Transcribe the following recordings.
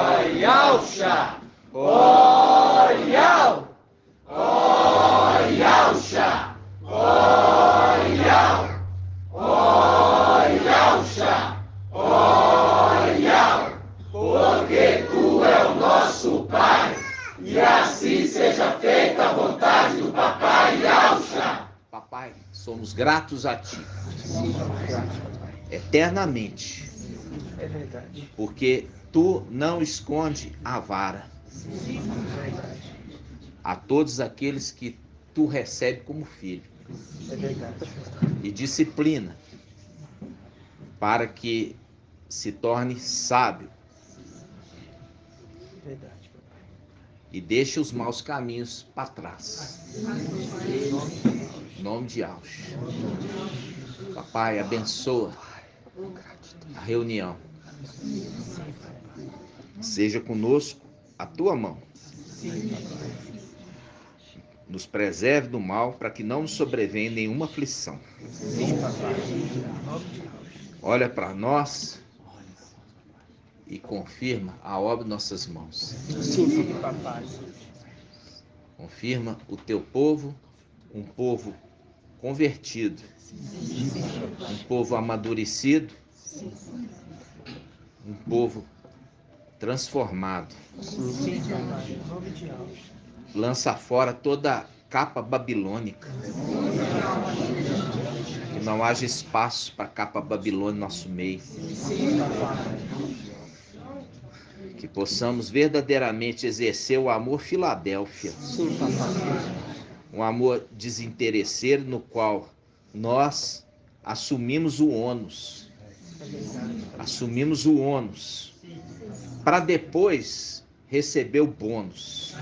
Oyalcha! Oyal! Oyalcha! Oyal! Oyalcha! Oyal! Porque tu é o nosso Pai, e assim seja feita a vontade do Papai Yalcha. Papai, somos gratos a Ti, eternamente, É verdade. porque Tu não esconde a vara a todos aqueles que Tu recebe como filho É verdade. e disciplina para que se torne sábio Verdade. e deixe os maus caminhos para trás. Em nome de Yalcha. Papai, abençoa a reunião. Seja conosco a Tua mão. Nos preserve do mal, para que não nos sobrevenha nenhuma aflição. Olha para nós e confirma a obra de nossas mãos. Sim, papai. Confirma o Teu povo, um povo convertido, um povo amadurecido, um povo transformado. Sim, papai. Em nome de Deus. Lança fora toda capa babilônica. Que não haja espaço para capa babilônica no nosso meio. Que possamos verdadeiramente exercer o amor Filadélfia. Sim, papai. Um amor desinteresseiro no qual nós assumimos o ônus. Assumimos o ônus para depois receber o bônus.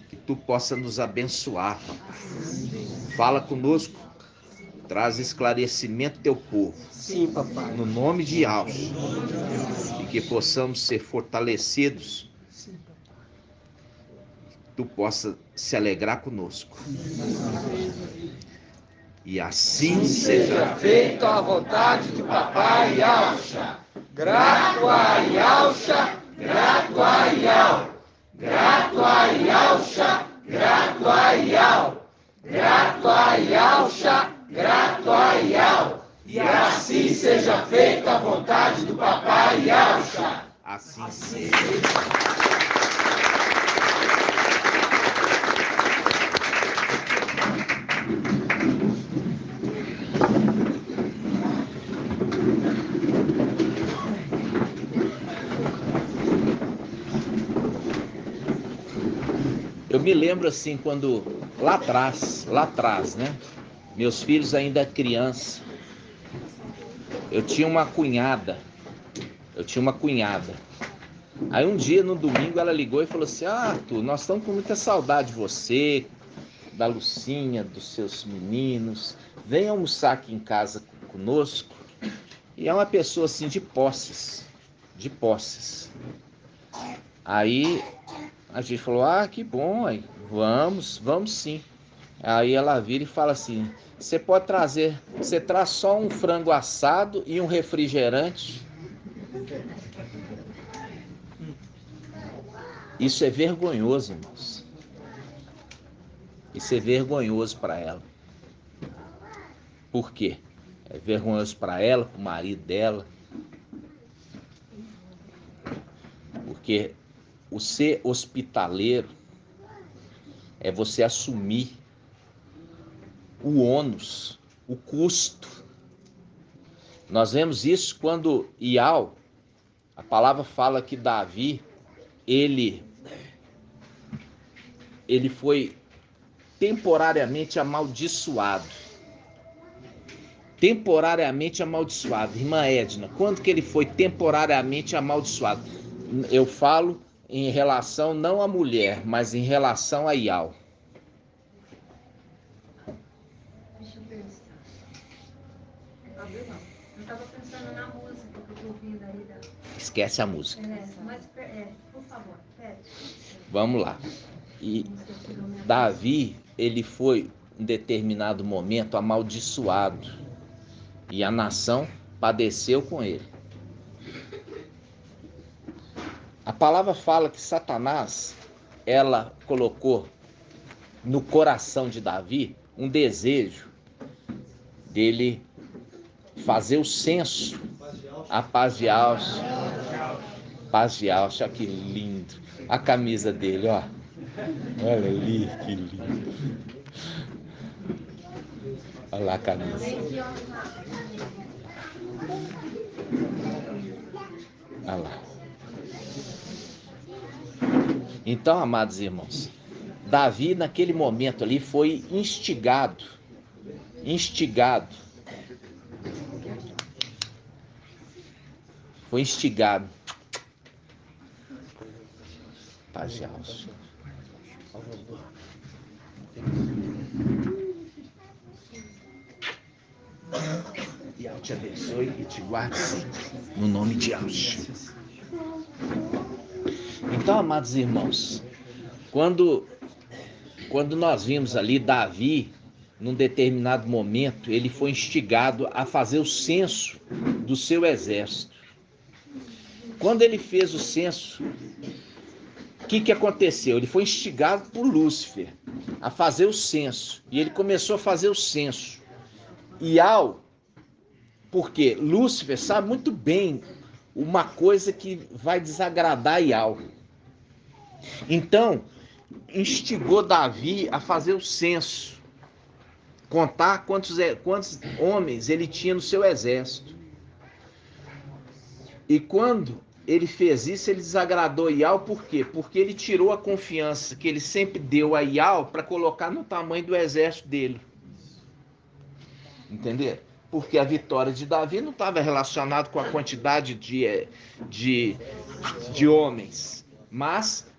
Que Tu possa nos abençoar, papai. Fala conosco, traz esclarecimento ao Teu povo. Sim, papai. No nome de Yalcha. E que possamos ser fortalecidos. Tu possa se alegrar conosco. E assim Seja feita a vontade do Papai Yalcha. Grato a Yalcha, grato a Yal. Grato a Yalcha, grato a Yal. Grato a Yalcha, grato a Yal. E assim seja feita a vontade do Papai Yalcha. Assim seja. Eu me lembro assim, quando lá atrás, né? Meus filhos ainda criança. Eu tinha uma cunhada. Aí um dia, no domingo, ela ligou e falou assim: Arthur, nós estamos com muita saudade de você, da Lucinha, dos seus meninos. Vem almoçar aqui em casa conosco. E é uma pessoa assim de posses. Aí a gente falou: que bom, aí. Vamos sim. Aí ela vira e fala assim: você traz só um frango assado e um refrigerante. Isso é vergonhoso, irmãos. Isso é vergonhoso para ela. Por quê? É vergonhoso para ela, para o marido dela. Porque o ser hospitaleiro é você assumir o ônus, o custo. Nós vemos isso quando Ial, a palavra fala que Davi, ele foi temporariamente amaldiçoado. Irmã Edna, quando que ele foi temporariamente amaldiçoado? Eu falo em relação não à mulher, mas em relação a Ial. Deixa eu pensar. Eu estava pensando na música que eu estou ouvindo aí. Esquece a música. Por favor, Vamos lá. E Davi, ele foi em determinado momento amaldiçoado. E a nação padeceu com ele. palavra fala que Satanás, ela colocou no coração de Davi um desejo dele fazer o censo, a paz de Alcha. Paz de Alcha, que lindo. A camisa dele, ó. Olha ali, que lindo. Olha lá a camisa. Olha lá. Então, amados irmãos, Davi naquele momento ali foi instigado. Foi instigado. Paz de Alcha. E Deus te abençoe e te guarde sempre, no nome de Alcha. Então, amados irmãos, quando nós vimos ali Davi, num determinado momento, ele foi instigado a fazer o censo do seu exército. Quando ele fez o censo, o que aconteceu? Ele foi instigado por Lúcifer a fazer o censo. E ele começou a fazer o censo. Porque Lúcifer sabe muito bem uma coisa que vai desagradar Iau. Então, instigou Davi a fazer o censo. Contar quantos homens ele tinha no seu exército. E quando ele fez isso, ele desagradou Iau, por quê? Porque ele tirou a confiança que ele sempre deu a Iau para colocar no tamanho do exército dele. Entenderam? Porque a vitória de Davi não estava relacionada com a quantidade de homens, mas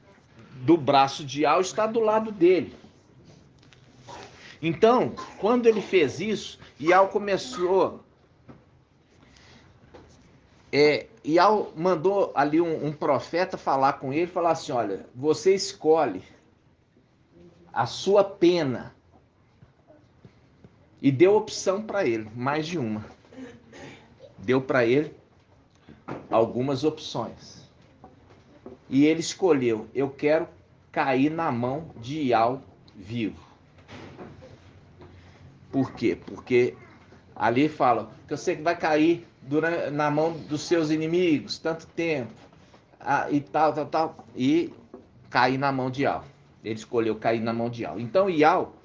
do braço de Iau está do lado dele. Então, quando ele fez isso, Iau começou... Iau mandou ali um profeta falar com ele, falar assim, olha, você escolhe a sua pena. E deu opção para ele, mais de uma. Deu para ele algumas opções. E ele escolheu, eu quero cair na mão de Iau vivo. Por quê? Porque ali fala que você vai cair na mão dos seus inimigos, tanto tempo, e tal, e cair na mão de Iau. Ele escolheu cair na mão de Iau. Então Iau,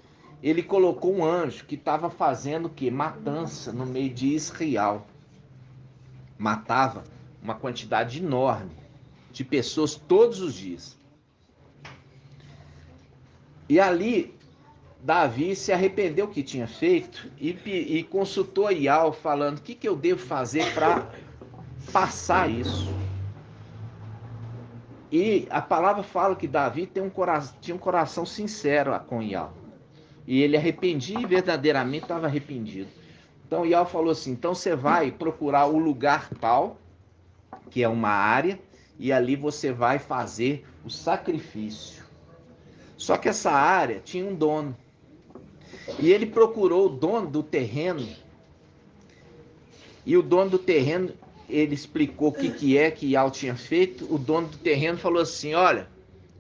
ele colocou um anjo que estava fazendo o quê? Matança no meio de Israel. Matava uma quantidade enorme de pessoas todos os dias. E ali, Davi se arrependeu do que tinha feito e consultou a Iau, falando, o que eu devo fazer para passar isso? E a palavra fala que Davi tinha um coração sincero com Iau. E ele arrependia e verdadeiramente estava arrependido. Então Iau falou assim, então você vai procurar o lugar tal, que é uma área, e ali você vai fazer o sacrifício. Só que essa área tinha um dono. E ele procurou o dono do terreno. E o dono do terreno, ele explicou o que Iau tinha feito. O dono do terreno falou assim, olha,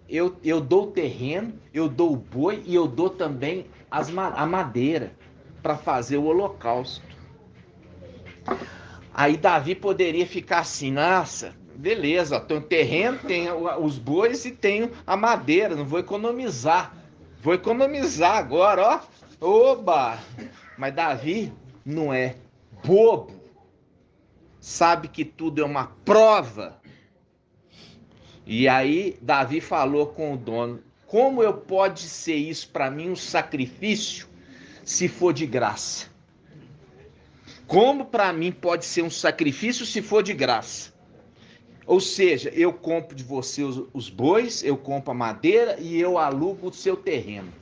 eu dou o terreno, eu dou o boi e eu dou também a madeira para fazer o holocausto. Aí Davi poderia ficar assim, nossa, beleza, tem o terreno, tem os bois e tenho a madeira, não vou economizar. Vou economizar agora, ó. Oba! Mas Davi não é bobo. Sabe que tudo é uma prova. E aí Davi falou com o dono, como eu pode ser isso para mim um sacrifício se for de graça? Como para mim pode ser um sacrifício se for de graça? Ou seja, eu compro de você os bois, eu compro a madeira e eu alugo o seu terreno.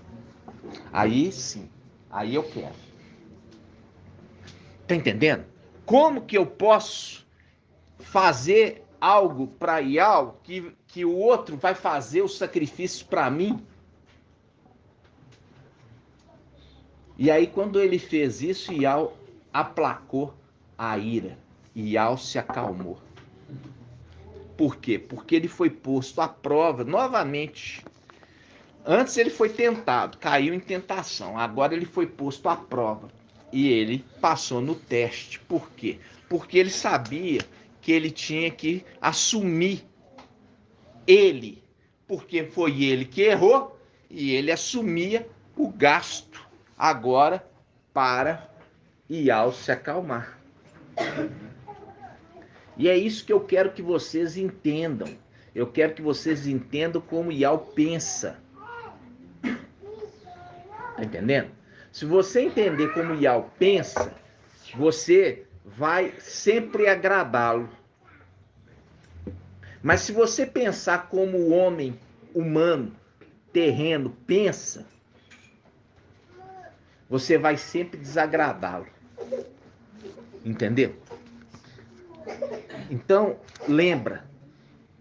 Aí sim, aí eu quero. Tá entendendo? Como que eu posso fazer algo para Iau que o outro vai fazer o sacrifício para mim? E aí quando ele fez isso, Iau aplacou a ira. Iau se acalmou. Por quê? Porque ele foi posto à prova novamente. Antes ele foi tentado, caiu em tentação. Agora ele foi posto à prova. E ele passou no teste. Por quê? Porque ele sabia que ele tinha que assumir ele. Porque foi ele que errou e ele assumia o gasto agora para Ial se acalmar. E é isso que eu quero que vocês entendam. Eu quero que vocês entendam como Ial pensa. Tá entendendo? Se você entender como Ial pensa, você vai sempre agradá-lo. Mas se você pensar como o homem humano, terreno, pensa, você vai sempre desagradá-lo. Entendeu? Então, lembra,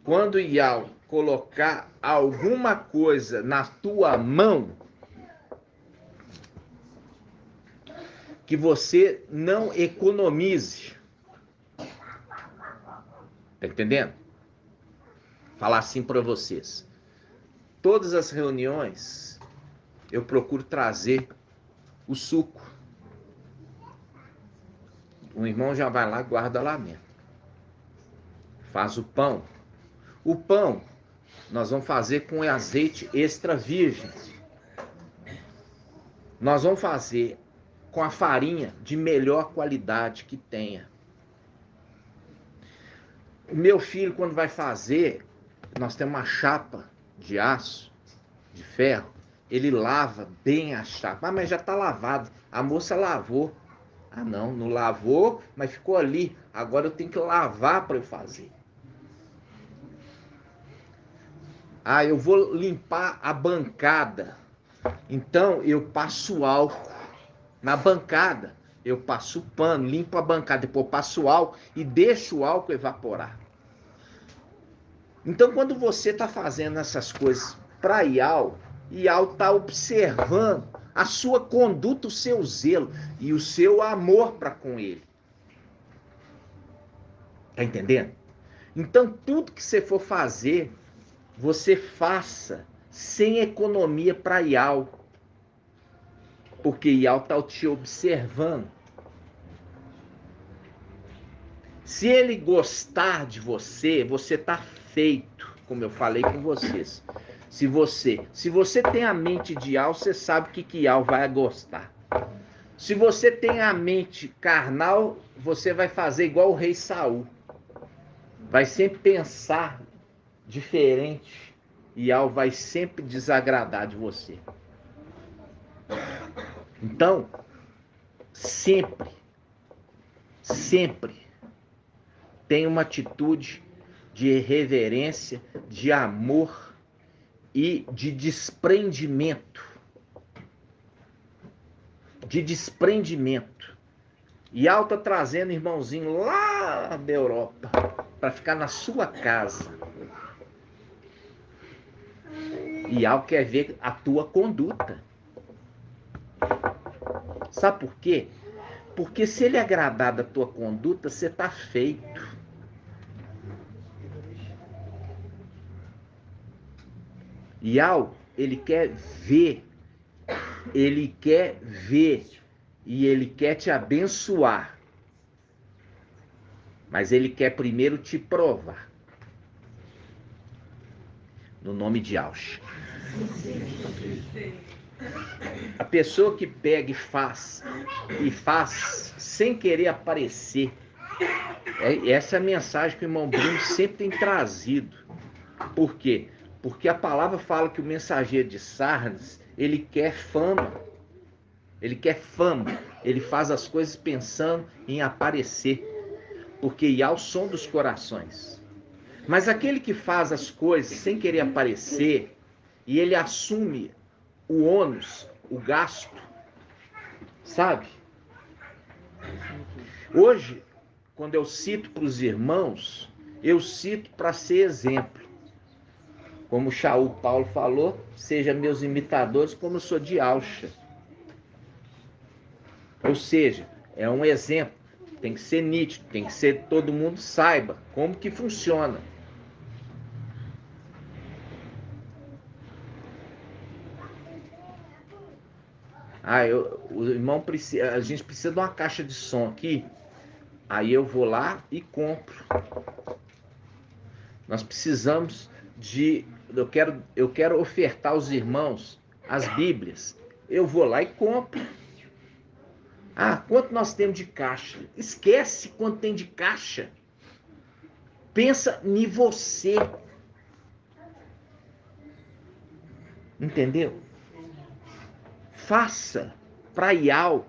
quando Ial colocar alguma coisa na tua mão, que você não economize. Tá entendendo? Falar assim para vocês. Todas as reuniões eu procuro trazer o suco. O irmão já vai lá e guarda lá mesmo. Faz o pão. O pão nós vamos fazer com azeite extra virgem. Nós vamos fazer com a farinha de melhor qualidade que tenha. O meu filho, quando vai fazer, nós temos uma chapa de aço, de ferro, ele lava bem a chapa. Ah, mas já está lavado. A moça lavou. Ah, não, não lavou, mas ficou ali. Agora eu tenho que lavar para eu fazer. Ah, eu vou limpar a bancada. Então eu passo álcool na bancada. Eu passo pano, limpo a bancada, depois eu passo álcool e deixo o álcool evaporar. Então quando você está fazendo essas coisas para Ial está observando a sua conduta, o seu zelo e o seu amor para com ele. Tá entendendo? Então tudo que você for fazer, você faça sem economia para Ial. Porque Ial está te observando. Se ele gostar de você, você está feito, como eu falei com vocês. Se você tem a mente de Ial, você sabe que Ial vai gostar. Se você tem a mente carnal, você vai fazer igual o rei Saul. Vai sempre pensar diferente. Ial vai sempre desagradar de você. Então, sempre tenha uma atitude de reverência, de amor e de desprendimento. De desprendimento. Ial está trazendo irmãozinho lá da Europa para ficar na sua casa. Ial quer ver a tua conduta. Sabe por quê? Porque se ele agradar da tua conduta, você está feito. Ial, ele quer ver e ele quer te abençoar. Mas ele quer primeiro te provar. No nome de Yahshua. A pessoa que pega e faz sem querer aparecer. Essa é a mensagem que o irmão Bruno sempre tem trazido. Por quê? Porque a palavra fala que o mensageiro de Sardes, ele quer fama. Ele quer fama. Ele faz as coisas pensando em aparecer. Porque Iá é o som dos corações. Mas aquele que faz as coisas sem querer aparecer, e ele assume o ônus, o gasto, sabe? Hoje, quando eu cito para os irmãos, eu cito para ser exemplo. Como o Shaul Paulo falou, seja meus imitadores como eu sou de Yahshua. Ou seja, é um exemplo. Tem que ser nítido, tem que ser todo mundo saiba como que funciona. O irmão precisa, a gente precisa de uma caixa de som aqui. Aí eu vou lá e compro. Nós precisamos de... Eu quero ofertar aos irmãos as Bíblias. Eu vou lá e compro. Quanto nós temos de caixa? Esquece quanto tem de caixa. Pensa em você. Entendeu? Faça para Ial.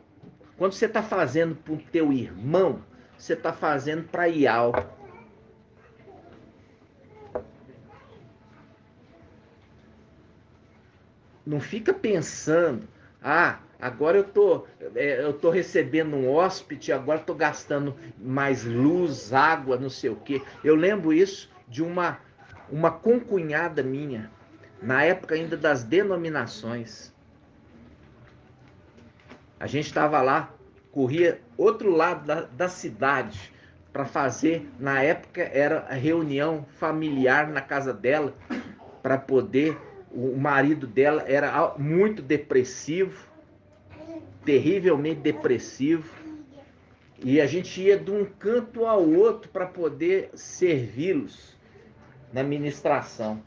Quando você está fazendo para o teu irmão, você está fazendo para Ial. Não fica pensando, agora eu tô recebendo um hóspede, agora estou gastando mais luz, água, não sei o quê. Eu lembro isso de uma concunhada minha, na época ainda das denominações. A gente estava lá, corria outro lado da cidade para fazer, na época era a reunião familiar na casa dela, para poder... O marido dela era muito depressivo, terrivelmente depressivo, e a gente ia de um canto ao outro para poder servi-los na ministração.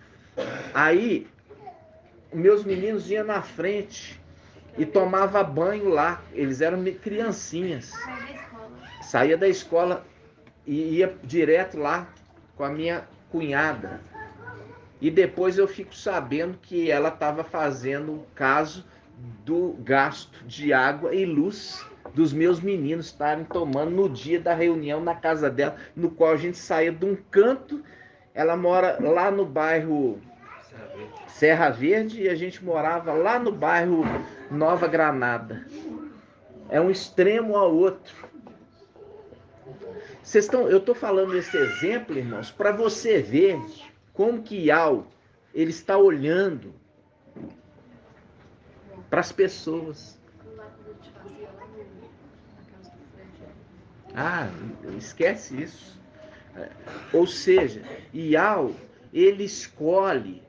Aí, meus meninos iam na frente e tomavam banho lá, eles eram criancinhas. Saía da escola e ia direto lá com a minha cunhada. E depois eu fico sabendo que ela estava fazendo o caso do gasto de água e luz dos meus meninos estarem tomando no dia da reunião na casa dela, no qual a gente saía de um canto. Ela mora lá no bairro Serra Verde e a gente morava lá no bairro Nova Granada. É um extremo ao outro. Eu estou falando esse exemplo, irmãos, para você ver como que Ial, ele está olhando para as pessoas. Esquece isso. Ou seja, Ial, ele escolhe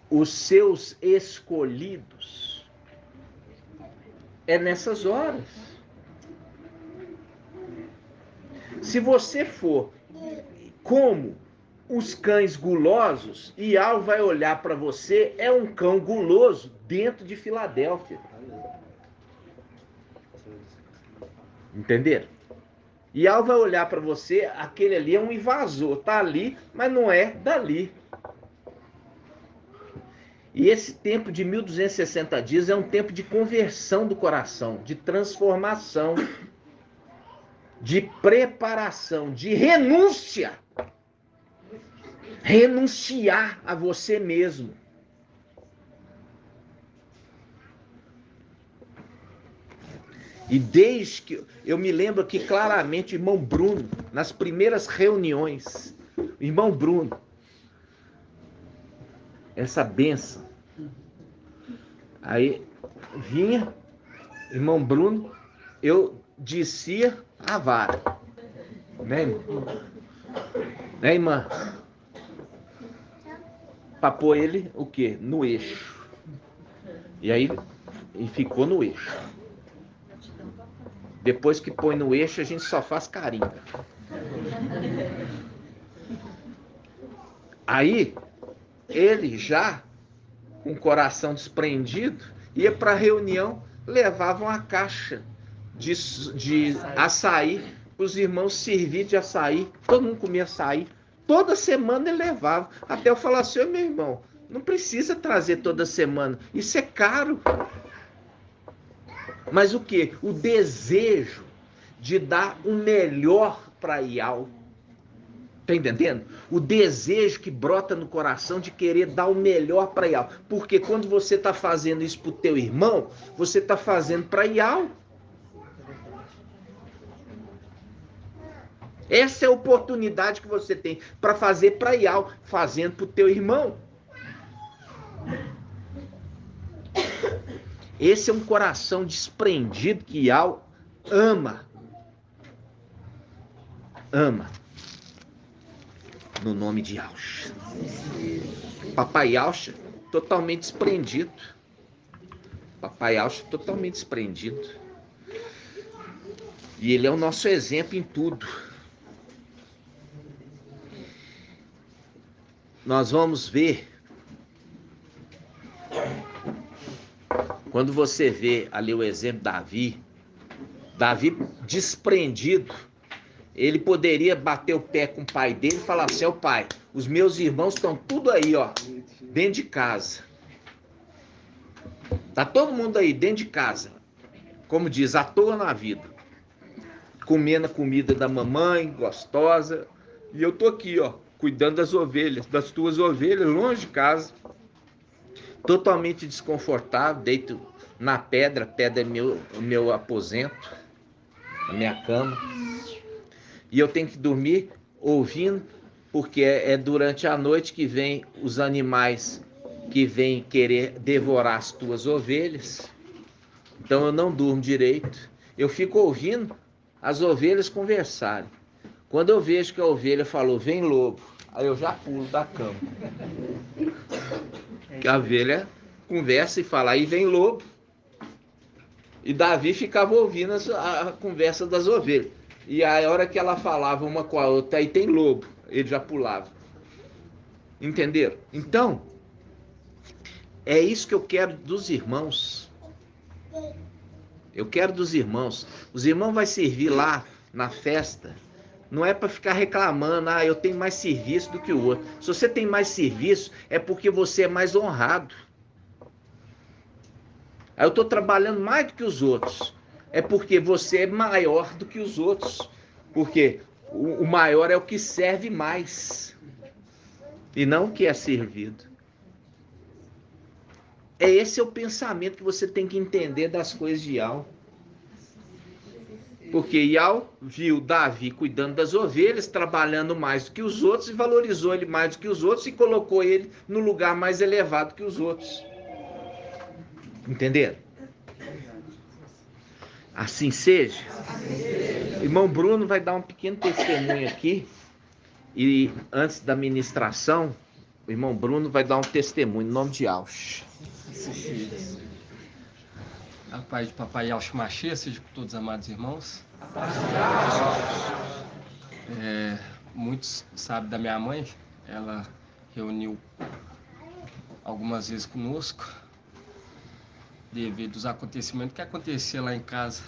os seus escolhidos. É nessas horas. Se você for como os cães gulosos, Ial vai olhar para você, é um cão guloso dentro de Filadélfia. Entenderam? Ial vai olhar para você, aquele ali é um invasor, tá ali, mas não é dali. E esse tempo de 1260 dias é um tempo de conversão do coração, de transformação, de preparação, de renúncia. Renunciar a você mesmo. E desde que eu me lembro aqui claramente, o irmão Bruno, nas primeiras reuniões, o irmão Bruno, essa benção. Aí vinha, irmão Bruno, eu descia a vara. Né, irmão? Né, irmã? Para pôr ele, o quê? No eixo. E aí, e ficou no eixo. Depois que põe no eixo, a gente só faz carinho. Aí, ele já, com o coração desprendido, ia para a reunião, levava uma caixa de açaí, para os irmãos servir de açaí. Todo mundo comia açaí. Toda semana ele levava. Até eu falar assim, meu irmão, não precisa trazer toda semana. Isso é caro. Mas o quê? O desejo de dar o melhor para Ial. Tá entendendo? O desejo que brota no coração de querer dar o melhor para Ial. Porque quando você está fazendo isso para o teu irmão, você está fazendo para Ial. Essa é a oportunidade que você tem para fazer para Ial, fazendo para o teu irmão. Esse é um coração desprendido que Ial ama. Ama. No nome de Yahshua. Papai Yahshua, totalmente desprendido. Papai Alcha é totalmente desprendido. E ele é o nosso exemplo em tudo. Nós vamos ver, quando você vê ali o exemplo de Davi desprendido, ele poderia bater o pé com o pai dele e falar assim: ó pai, os meus irmãos estão tudo aí, ó, dentro de casa. Tá todo mundo aí dentro de casa, como diz, à toa na vida, comendo a comida da mamãe, gostosa, e eu tô aqui, ó, cuidando das ovelhas, das tuas ovelhas, longe de casa, totalmente desconfortável, deito na pedra, pedra é meu aposento, a minha cama, e eu tenho que dormir ouvindo, porque é durante a noite que vem os animais que vêm querer devorar as tuas ovelhas. Então eu não durmo direito, eu fico ouvindo as ovelhas conversarem. Quando eu vejo que a ovelha falou, vem lobo, aí eu já pulo da cama. Que a ovelha conversa e fala, aí vem lobo. E Davi ficava ouvindo a conversa das ovelhas. E a hora que ela falava uma com a outra, aí tem lobo, ele já pulava. Entenderam? Então, é isso que eu quero dos irmãos. Eu quero dos irmãos. Os irmãos vão servir lá na festa. Não é para ficar reclamando, eu tenho mais serviço do que o outro. Se você tem mais serviço, é porque você é mais honrado. Aí eu estou trabalhando mais do que os outros. É porque você é maior do que os outros. Porque o maior é o que serve mais. E não o que é servido. Esse é o pensamento que você tem que entender das coisas de Iau. Porque Iau viu Davi cuidando das ovelhas, trabalhando mais do que os outros, e valorizou ele mais do que os outros, e colocou ele no lugar mais elevado que os outros. Entenderam? Assim seja. Irmão Bruno vai dar um pequeno testemunho aqui. E antes da ministração, o irmão Bruno vai dar um testemunho em nome de Alcha. A paz de Papai Alcha Machia, seja com todos os amados irmãos. Muitos sabem da minha mãe, ela reuniu algumas vezes conosco, devido aos acontecimentos que aconteciam lá em casa.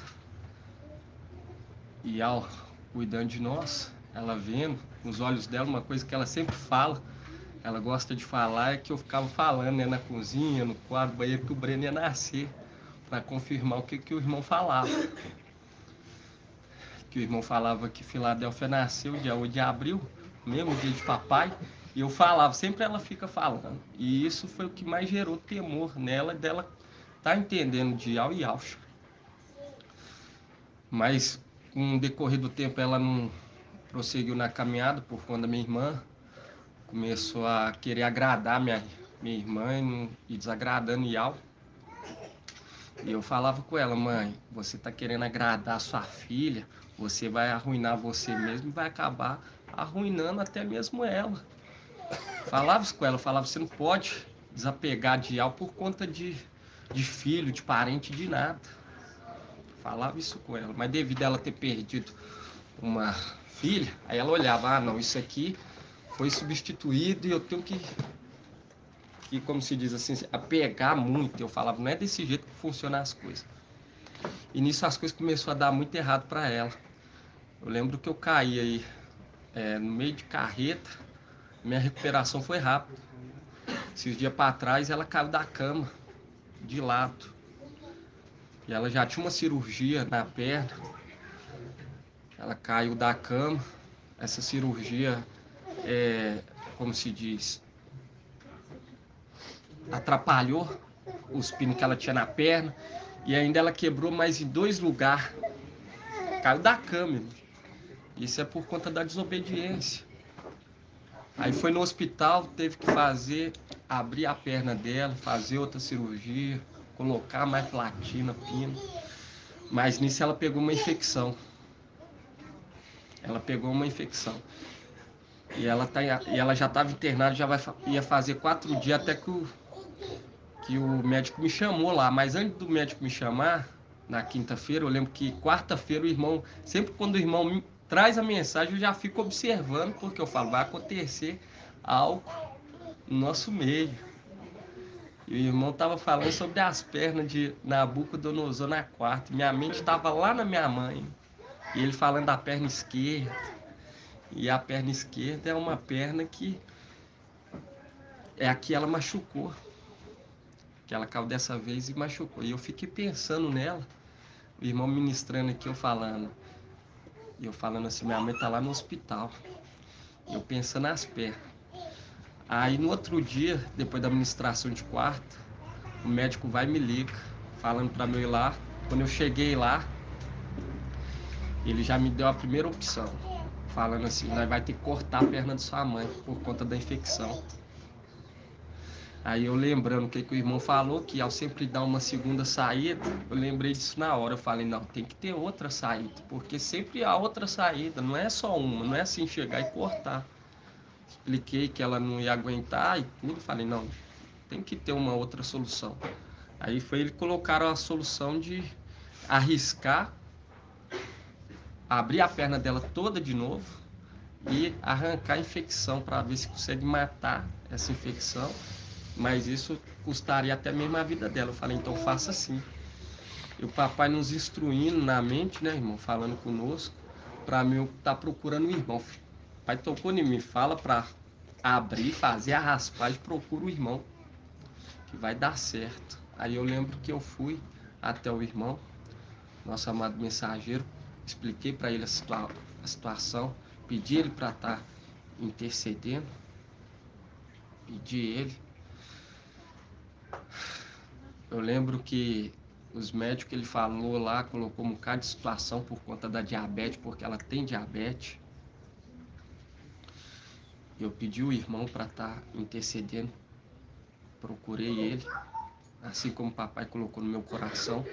E ao cuidando de nós, ela vendo, com os olhos dela, uma coisa que ela sempre fala, ela gosta de falar, é que eu ficava falando, né, na cozinha, no quarto, no banheiro, que o Breno ia nascer, para confirmar o que o irmão falava. Que o irmão falava que Filadélfia nasceu dia 8 de abril, mesmo dia de papai, e eu falava, sempre ela fica falando. E isso foi o que mais gerou temor nela, dela tá entendendo de Iau e Alcha. Mas com o decorrer do tempo ela não prosseguiu na caminhada por conta da minha irmã, começou a querer agradar minha irmã e desagradando Iau. E eu falava com ela, mãe, você tá querendo agradar a sua filha, você vai arruinar você mesmo e vai acabar arruinando até mesmo ela. Falava isso com ela, falava, você não pode desapegar de Iau por conta de filho, de parente, de nada. Falava isso com ela, mas devido a ela ter perdido uma filha, aí ela olhava, não, isso aqui foi substituído e eu tenho que, como se diz assim, apegar muito. Eu falava, não é desse jeito que funcionam as coisas. E nisso as coisas começaram a dar muito errado para ela. Eu lembro que eu caí aí no meio de carreta, minha recuperação foi rápida. Esses dias para trás ela caiu da cama, de lado. E ela já tinha uma cirurgia na perna. Ela caiu da cama. Essa cirurgia, como se diz, atrapalhou os pinos que ela tinha na perna. E ainda ela quebrou mais em 2 lugares. Caiu da cama. Isso é por conta da desobediência. Aí foi no hospital, teve que abrir a perna dela, fazer outra cirurgia, colocar mais platina, pino. Mas nisso ela pegou uma infecção. E ela já estava internada, ia fazer 4 dias até que que o médico me chamou lá, mas antes do médico me chamar, na quinta-feira, eu lembro que quarta-feira o irmão, sempre quando o irmão me traz a mensagem, eu já fico observando, porque eu falo, vai acontecer algo no nosso meio. E o irmão estava falando sobre as pernas de Nabucodonosor na quarta. Minha mente estava lá na minha mãe. E ele falando da perna esquerda. E a perna esquerda é uma perna que é a que ela machucou. Que ela caiu dessa vez e machucou. E eu fiquei pensando nela. O irmão ministrando aqui, eu falando. E eu falando assim, minha mãe tá lá no hospital. E eu pensando nas pernas. Aí no outro dia, depois da ministração de quarta, o médico vai e me liga, falando para eu ir lá. Quando eu cheguei lá, ele já me deu a primeira opção, falando assim, nós vai ter que cortar a perna de sua mãe por conta da infecção. Aí eu lembrando o que o irmão falou, que ao sempre dar uma segunda saída, eu lembrei disso na hora. Eu falei, não, tem que ter outra saída, porque sempre há outra saída, não é só uma, não é assim chegar e cortar. Expliquei que ela não ia aguentar e tudo, falei, não, tem que ter uma outra solução. Aí foi eles colocaram a solução de arriscar, abrir a perna dela toda de novo e arrancar a infecção para ver se consegue matar essa infecção, mas isso custaria até mesmo a vida dela. Eu falei, então faça assim. E o papai nos instruindo na mente, né, irmão, falando conosco, para mim eu estar procurando o irmão. O pai tocou em mim, fala para abrir, fazer a raspagem, procura o irmão, que vai dar certo. Aí eu lembro que eu fui até o irmão, nosso amado mensageiro, expliquei para ele a situação, pedi ele para estar intercedendo, pedi ele. Eu lembro que os médicos, ele falou lá, colocou um bocado de situação por conta da diabetes, porque ela tem diabetes. Eu pedi o irmão para estar intercedendo, procurei ele, assim como o papai colocou no meu coração.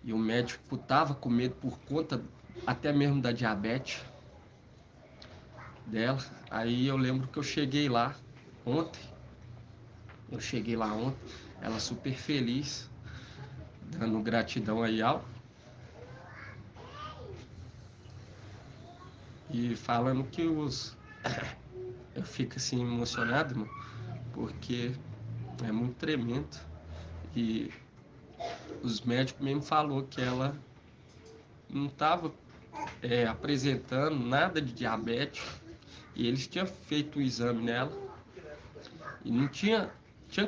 E o médico estava com medo por conta até mesmo da diabetes dela. Aí eu lembro que eu cheguei lá ontem. Ela super feliz, dando gratidão aí ao. E falando que eu fico assim emocionado, irmão, porque é muito tremendo. E os médicos mesmo falou que ela não estava apresentando nada de diabetes. E eles tinham feito o exame nela e não tinha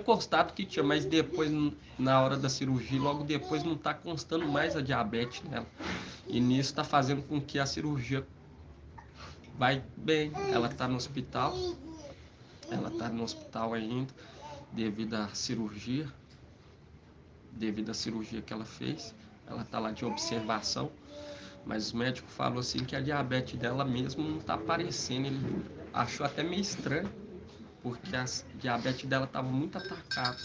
constado que tinha, mas depois, na hora da cirurgia, logo depois não está constando mais a diabetes nela. E nisso está fazendo com que a cirurgia vai bem. Ela está no hospital ainda, devido à cirurgia que ela fez. Ela está lá de observação. Mas o médico falou assim que a diabetes dela mesmo não está aparecendo. Ele achou até meio estranho, porque a diabetes dela estava muito atacada.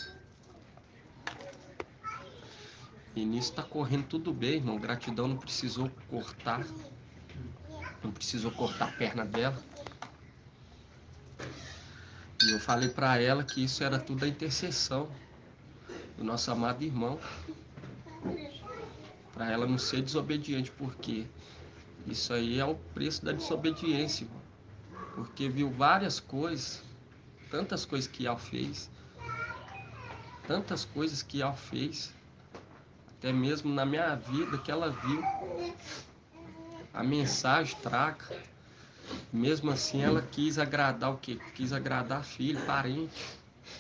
E nisso está correndo tudo bem, irmão. Gratidão, não precisou cortar a perna dela. E eu falei para ela que isso era tudo a intercessão do nosso amado irmão, para ela não ser desobediente, porque isso aí é o preço da desobediência, irmão. Porque viu várias coisas, tantas coisas que Al fez, até mesmo na minha vida, que ela viu a mensagem traga. Mesmo assim, ela quis agradar o quê? Quis agradar filho, parente,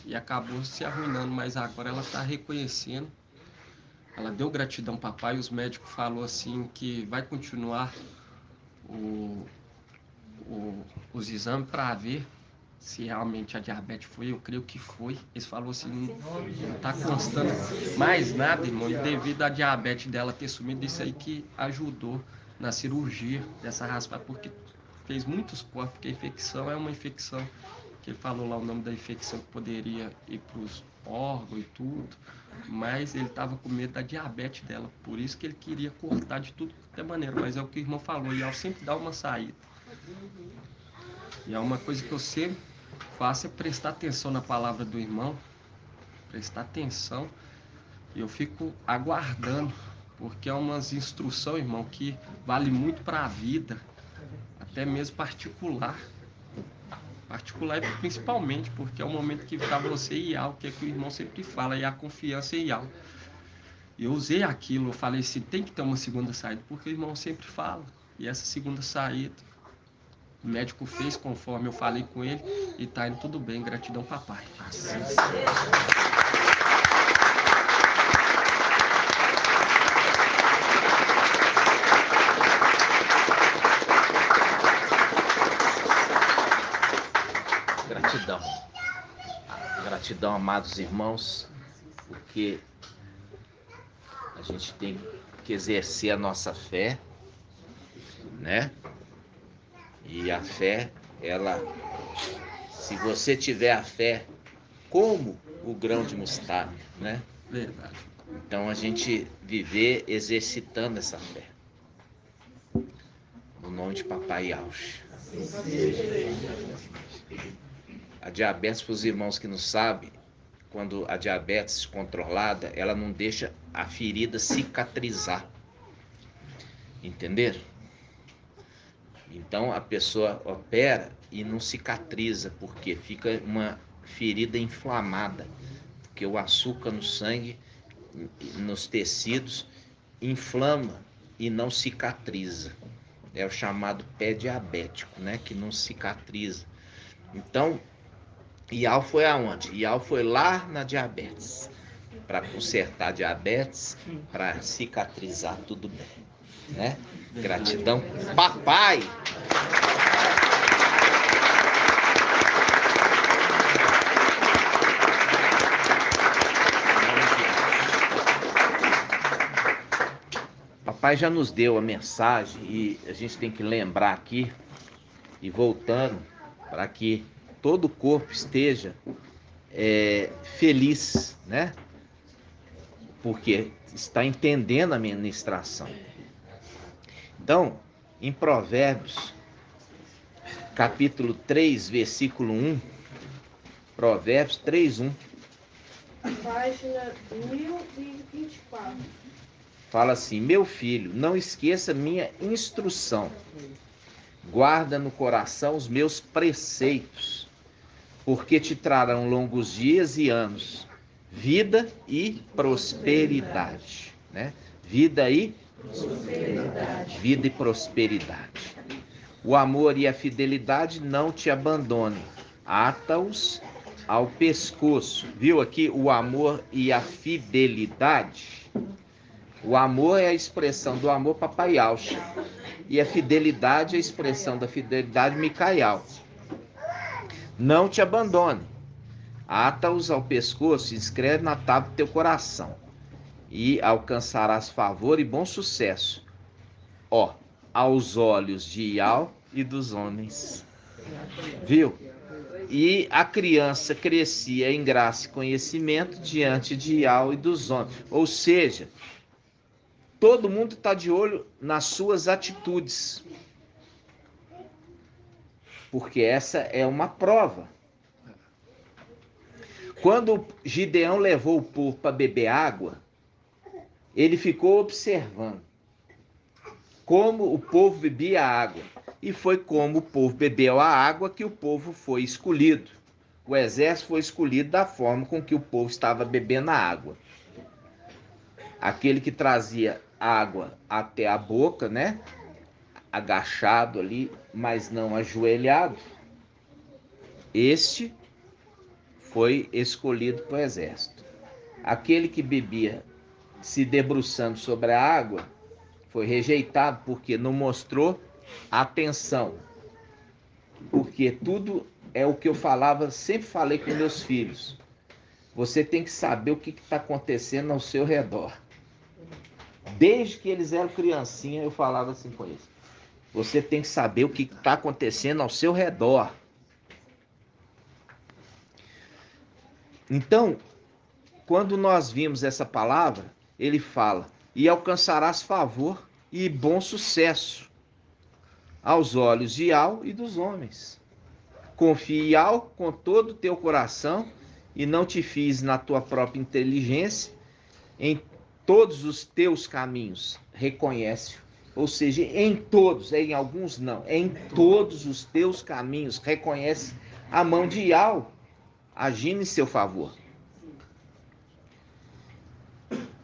e acabou se arruinando. Mas agora ela está reconhecendo. Ela deu gratidão ao papai. Os médicos falaram assim que vai continuar os exames para ver se realmente a diabetes foi. Eu creio que foi. Eles falaram assim, não está constando mais nada, irmão, devido à diabetes dela ter sumido. Isso aí que ajudou na cirurgia dessa raspa, porque fez muitos cortes, porque a infecção é uma infecção, que ele falou lá o nome da infecção, que poderia ir para os órgãos e tudo, mas ele estava com medo da diabetes dela, por isso que ele queria cortar de tudo de maneira. Mas é o que o irmão falou, e ela sempre dá uma saída. E é uma coisa que eu sempre faço, é prestar atenção na palavra do irmão, prestar atenção. E eu fico aguardando, porque é umas instruções, irmão, que vale muito para a vida, até mesmo particular. Particular principalmente, porque é o momento que está você e Yau, que é que o irmão sempre fala, e a confiança em Yau. E eu usei aquilo, eu falei assim, tem que ter uma segunda saída, porque o irmão sempre fala. E essa segunda saída, o médico fez conforme eu falei com ele, e tá indo tudo bem, gratidão, papai. Gratidão. Gratidão, amados irmãos, porque a gente tem que exercer a nossa fé, né? E a fé, ela, se você tiver a fé como o grão de mostarda, né? Verdade. Então a gente viver exercitando essa fé. No nome de Papai Yaush. A diabetes, para os irmãos que não sabem, quando a diabetes controlada, ela não deixa a ferida cicatrizar. Entenderam? Então a pessoa opera e não cicatriza, porque fica uma ferida inflamada, porque o açúcar no sangue, nos tecidos, inflama e não cicatriza. É o chamado pé diabético, né? Que não cicatriza. Então, Yau foi aonde? Yau foi lá na diabetes, para consertar a diabetes, para cicatrizar tudo bem, né? Gratidão, papai! Papai já nos deu a mensagem e a gente tem que lembrar aqui e voltando para que todo o corpo esteja feliz, né? Porque está entendendo a ministração. Então, em Provérbios, capítulo 3, versículo 1, Provérbios 3:1. Página 1024. Fala assim: meu filho, não esqueça minha instrução. Guarda no coração os meus preceitos, porque te trarão longos dias e anos, vida e prosperidade, né? Vida e prosperidade. Vida e prosperidade. O amor e a fidelidade não te abandonem. Ata-os ao pescoço. Viu aqui o amor e a fidelidade? O amor é a expressão do amor Papai Yaush. E a fidelidade é a expressão da fidelidade Micaial. Não te abandone. Ata-os ao pescoço e escreve na tábua do teu coração. E alcançarás favor e bom sucesso. Ó, aos olhos de Yau e dos homens. Viu? E a criança crescia em graça e conhecimento diante de Yau e dos homens. Ou seja, todo mundo está de olho nas suas atitudes. Porque essa é uma prova. Quando Gideão levou o povo para beber água, ele ficou observando como o povo bebia água. E foi como o povo bebeu a água que o povo foi escolhido. O exército foi escolhido da forma com que o povo estava bebendo a água. Aquele que trazia água até a boca, né? Agachado ali, mas não ajoelhado. Este foi escolhido para o exército. Aquele que bebia se debruçando sobre a água foi rejeitado porque não mostrou atenção. Porque tudo é o que eu falava, sempre falei com meus filhos. Você tem que saber o que está acontecendo ao seu redor. Desde que eles eram criancinha, eu falava assim com eles. Você tem que saber o que está acontecendo ao seu redor. Então, quando nós vimos essa palavra, ele fala, e alcançarás favor e bom sucesso aos olhos de Yau e dos homens. Confie em Yau com todo o teu coração e não te fiz na tua própria inteligência, em todos os teus caminhos reconhece-o. Ou seja, em todos, em alguns não, em todos os teus caminhos reconhece a mão de Yahweh agindo em seu favor.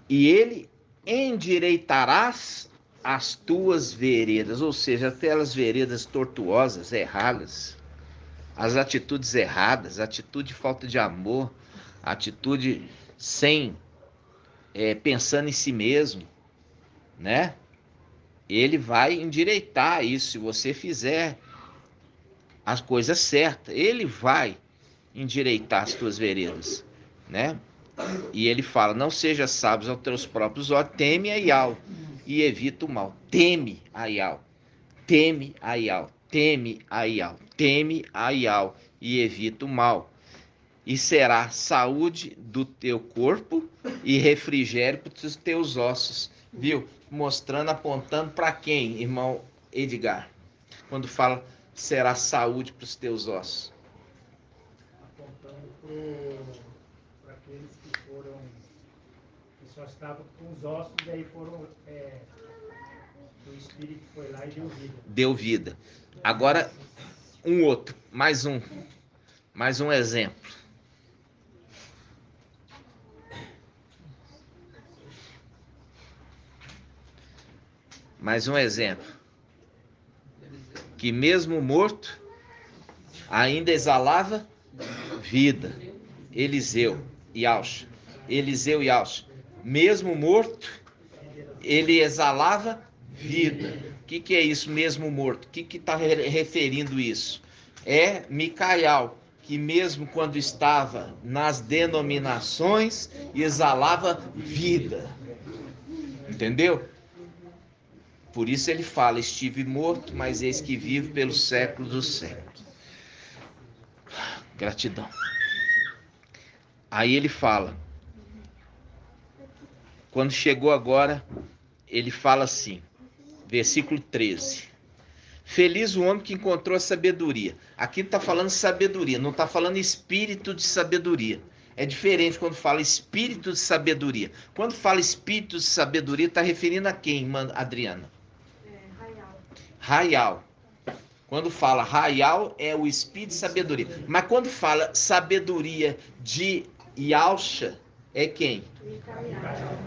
E ele endireitarás as tuas veredas, ou seja, aquelas veredas tortuosas, erradas, as atitudes erradas, atitude de falta de amor, atitude sem pensando em si mesmo, né? Ele vai endireitar isso se você fizer as coisas certas. Ele vai endireitar as tuas veredas, né? E ele fala: não seja sábios aos teus próprios olhos, teme a Yahweh e evita o mal. Teme a Yahweh, teme a Yahweh, teme a Yahweh, teme a Yahweh e evita o mal. E será saúde do teu corpo e refrigério para os teus ossos. Viu? Mostrando, apontando para quem, irmão Edgar? Quando fala será saúde para os teus ossos. Apontando para aqueles que foram, que só estavam com os ossos, e aí foram, o Espírito foi lá e deu vida. Deu vida. Agora, um outro, mais um exemplo. Mais um exemplo. Que mesmo morto, ainda exalava vida. Eliseu e Yahshua. Eliseu e Yahshua. Mesmo morto, ele exalava vida. O que é isso, mesmo morto? O que está referindo isso? É Micael, que mesmo quando estava nas denominações, exalava vida. Entendeu? Por isso ele fala: estive morto, mas eis que vivo pelos séculos dos séculos. Gratidão. Aí ele fala, quando chegou agora, ele fala assim, versículo 13. Feliz o homem que encontrou a sabedoria. Aqui está falando sabedoria, não está falando espírito de sabedoria. É diferente quando fala espírito de sabedoria. Quando fala espírito de sabedoria, está referindo a quem, Adriana? Raial. Quando fala Raial, é o espírito de sabedoria. Mas quando fala sabedoria de Yahshua, é quem?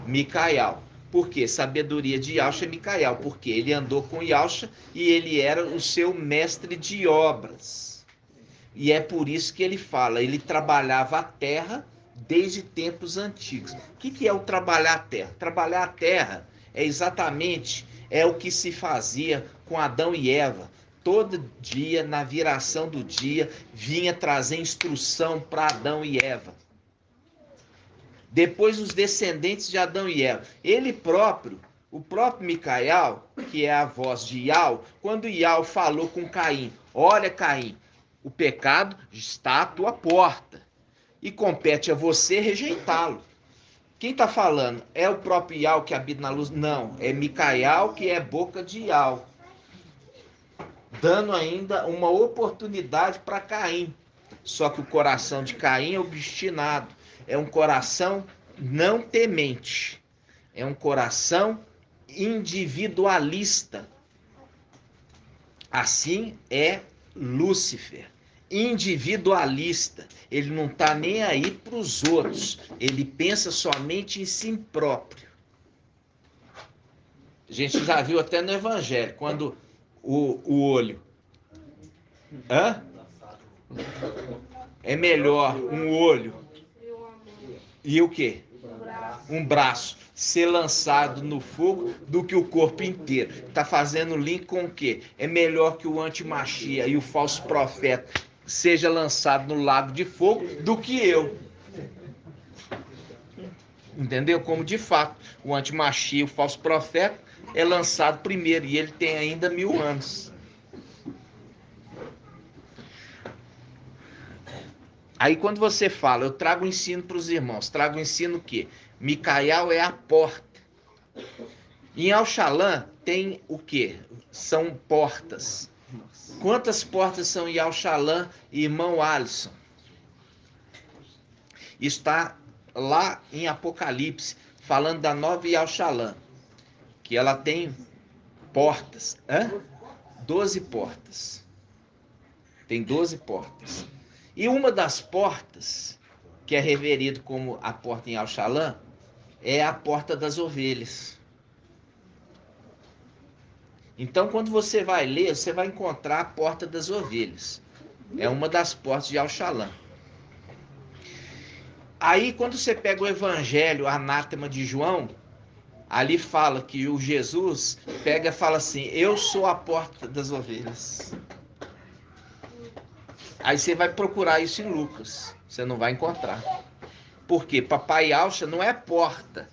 Micael. Por quê? Sabedoria de Yahshua é Micael. Porque ele andou com Yahshua e ele era o seu mestre de obras. E é por isso que ele fala, ele trabalhava a terra desde tempos antigos. O que é o trabalhar a terra? Trabalhar a terra é exatamente o que se fazia com Adão e Eva. Todo dia, na viração do dia, vinha trazer instrução para Adão e Eva. Depois os descendentes de Adão e Eva. Ele próprio, o próprio Micael, que é a voz de Yahweh, quando Yahweh falou com Caim: olha, Caim, o pecado está à tua porta e compete a você rejeitá-lo. Quem está falando? É o próprio Yahweh que habita na luz? Não, é Micael, que é boca de Yahweh, dando ainda uma oportunidade para Caim. Só que o coração de Caim é obstinado, é um coração não temente, é um coração individualista. Assim é Lúcifer, individualista. Ele não está nem aí para os outros, ele pensa somente em si próprio. A gente já viu até no Evangelho, quando o olho é melhor um olho e o quê? Um braço ser lançado no fogo do que o corpo inteiro. Está fazendo link com o quê? É melhor que o antimachia e o falso profeta seja lançado no lago de fogo do que eu. Entendeu? Como de fato o antimachia e o falso profeta é lançado primeiro e ele tem ainda 1000 anos. Aí quando você fala, eu trago o ensino para os irmãos, trago o ensino o quê? Micael é a porta. Em Al-Shalom tem o quê? São portas. Quantas portas são em Al-Shalom, irmão Alisson? Está lá em Apocalipse, falando da nova Yal-Shalom, que ela tem portas, 12 portas. Tem 12 portas. E uma das portas, que é referido como a porta em Yal-Shalom, é a porta das ovelhas. Então, quando você vai ler, você vai encontrar a porta das ovelhas. É uma das portas de Yal-Shalom. Aí, quando você pega o Evangelho Anátema de João, ali fala que o Jesus pega e fala assim: eu sou a porta das ovelhas. Aí você vai procurar isso em Lucas. Você não vai encontrar. Por quê? Papai Yalcha não é porta.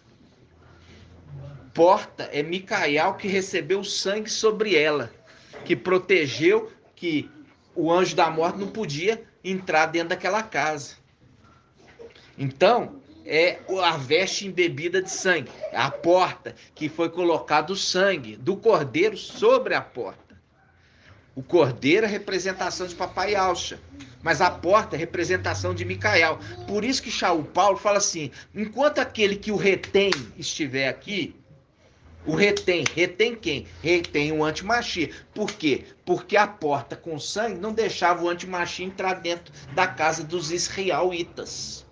Porta é Micael, que recebeu o sangue sobre ela, que protegeu, que o anjo da morte não podia entrar dentro daquela casa. Então, é a veste embebida de sangue, a porta que foi colocado o sangue do cordeiro sobre a porta. O cordeiro é representação de Papai Yalcha, mas a porta é representação de Micael. Por isso que Shaul Paulo fala assim: enquanto aquele que o retém estiver aqui, o retém quem? Retém o antimachia. Por quê? Porque a porta com sangue não deixava o antimachia entrar dentro da casa dos israelitas.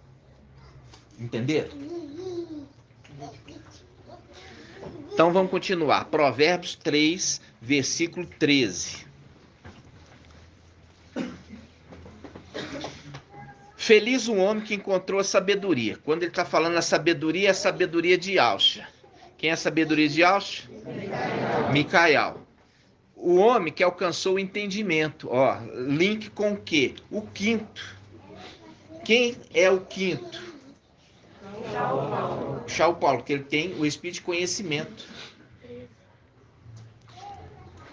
Entenderam? Então vamos continuar. Provérbios 3, versículo 13. Feliz o homem que encontrou a sabedoria. Quando ele está falando a sabedoria, é a sabedoria de Yalcha. Quem é a sabedoria de Yalcha? Micael. O homem que alcançou o entendimento. Ó, link com o quê? O quinto. Quem é o quinto? Shaul Paulo, que ele tem o espírito de conhecimento.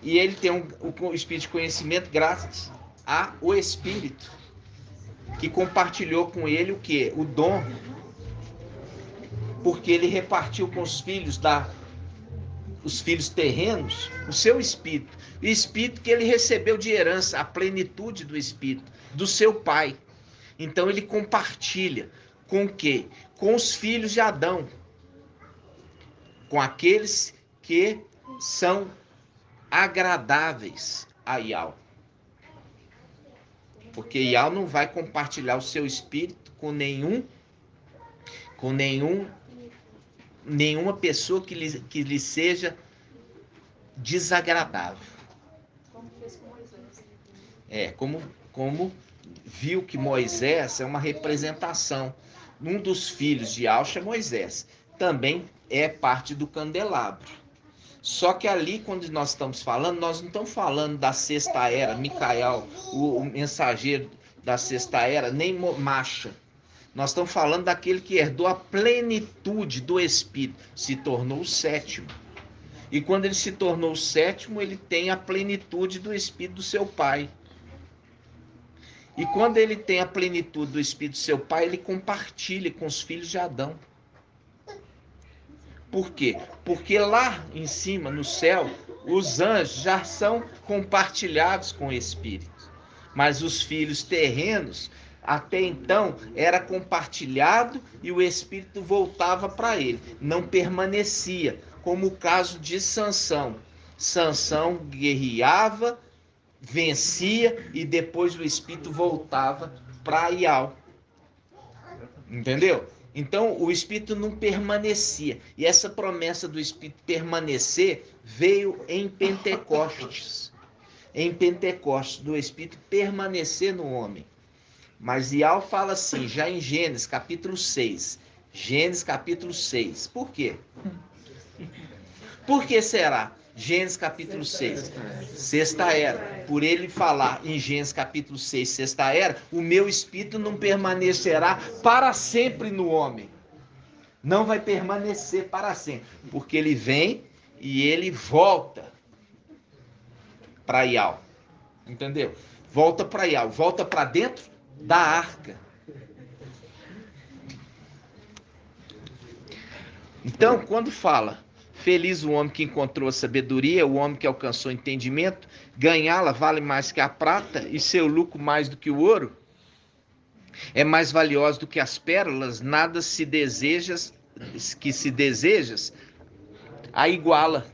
E ele tem o espírito de conhecimento graças ao Espírito, que compartilhou com ele o quê? O dom. Porque ele repartiu com os filhos os filhos terrenos, o seu espírito. O espírito que ele recebeu de herança, a plenitude do espírito, do seu pai. Então ele compartilha com o quê? Com os filhos de Adão. Com aqueles que são agradáveis a Yal. Porque Yal não vai compartilhar o seu espírito com nenhuma pessoa que lhe seja desagradável. Como fez com Moisés. Como viu que Moisés é uma representação. Um dos filhos de Yalcha é Moisés. Também é parte do candelabro. Só que ali, quando nós estamos falando, nós não estamos falando da sexta era, Micael, o mensageiro da sexta era, nem Macha. Nós estamos falando daquele que herdou a plenitude do Espírito, se tornou o sétimo. E quando ele se tornou o sétimo, ele tem a plenitude do Espírito do seu pai. E quando ele tem a plenitude do Espírito do seu pai, ele compartilha com os filhos de Adão. Por quê? Porque lá em cima, no céu, os anjos já são compartilhados com o Espírito. Mas os filhos terrenos, até então, era compartilhado e o Espírito voltava para ele. Não permanecia, como o caso de Sansão. Sansão guerreava, vencia e depois o Espírito voltava para Yal. Entendeu? Então, o Espírito não permanecia. E essa promessa do Espírito permanecer veio em Pentecostes. Em Pentecostes, do Espírito permanecer no homem. Mas Yal fala assim, já em Gênesis capítulo 6. Gênesis capítulo 6. Por quê? Por que será? Gênesis capítulo 6. Sexta era. Por ele falar em Gênesis capítulo 6, sexta era, o meu espírito não permanecerá para sempre no homem. Não vai permanecer para sempre. Porque ele vem e ele volta para Yal. Entendeu? Volta para Yal. Volta para dentro da arca. Então, quando fala feliz o homem que encontrou a sabedoria, o homem que alcançou entendimento, ganhá-la vale mais que a prata e seu lucro mais do que o ouro. é mais valiosa do que as pérolas, nada se desejas a iguala.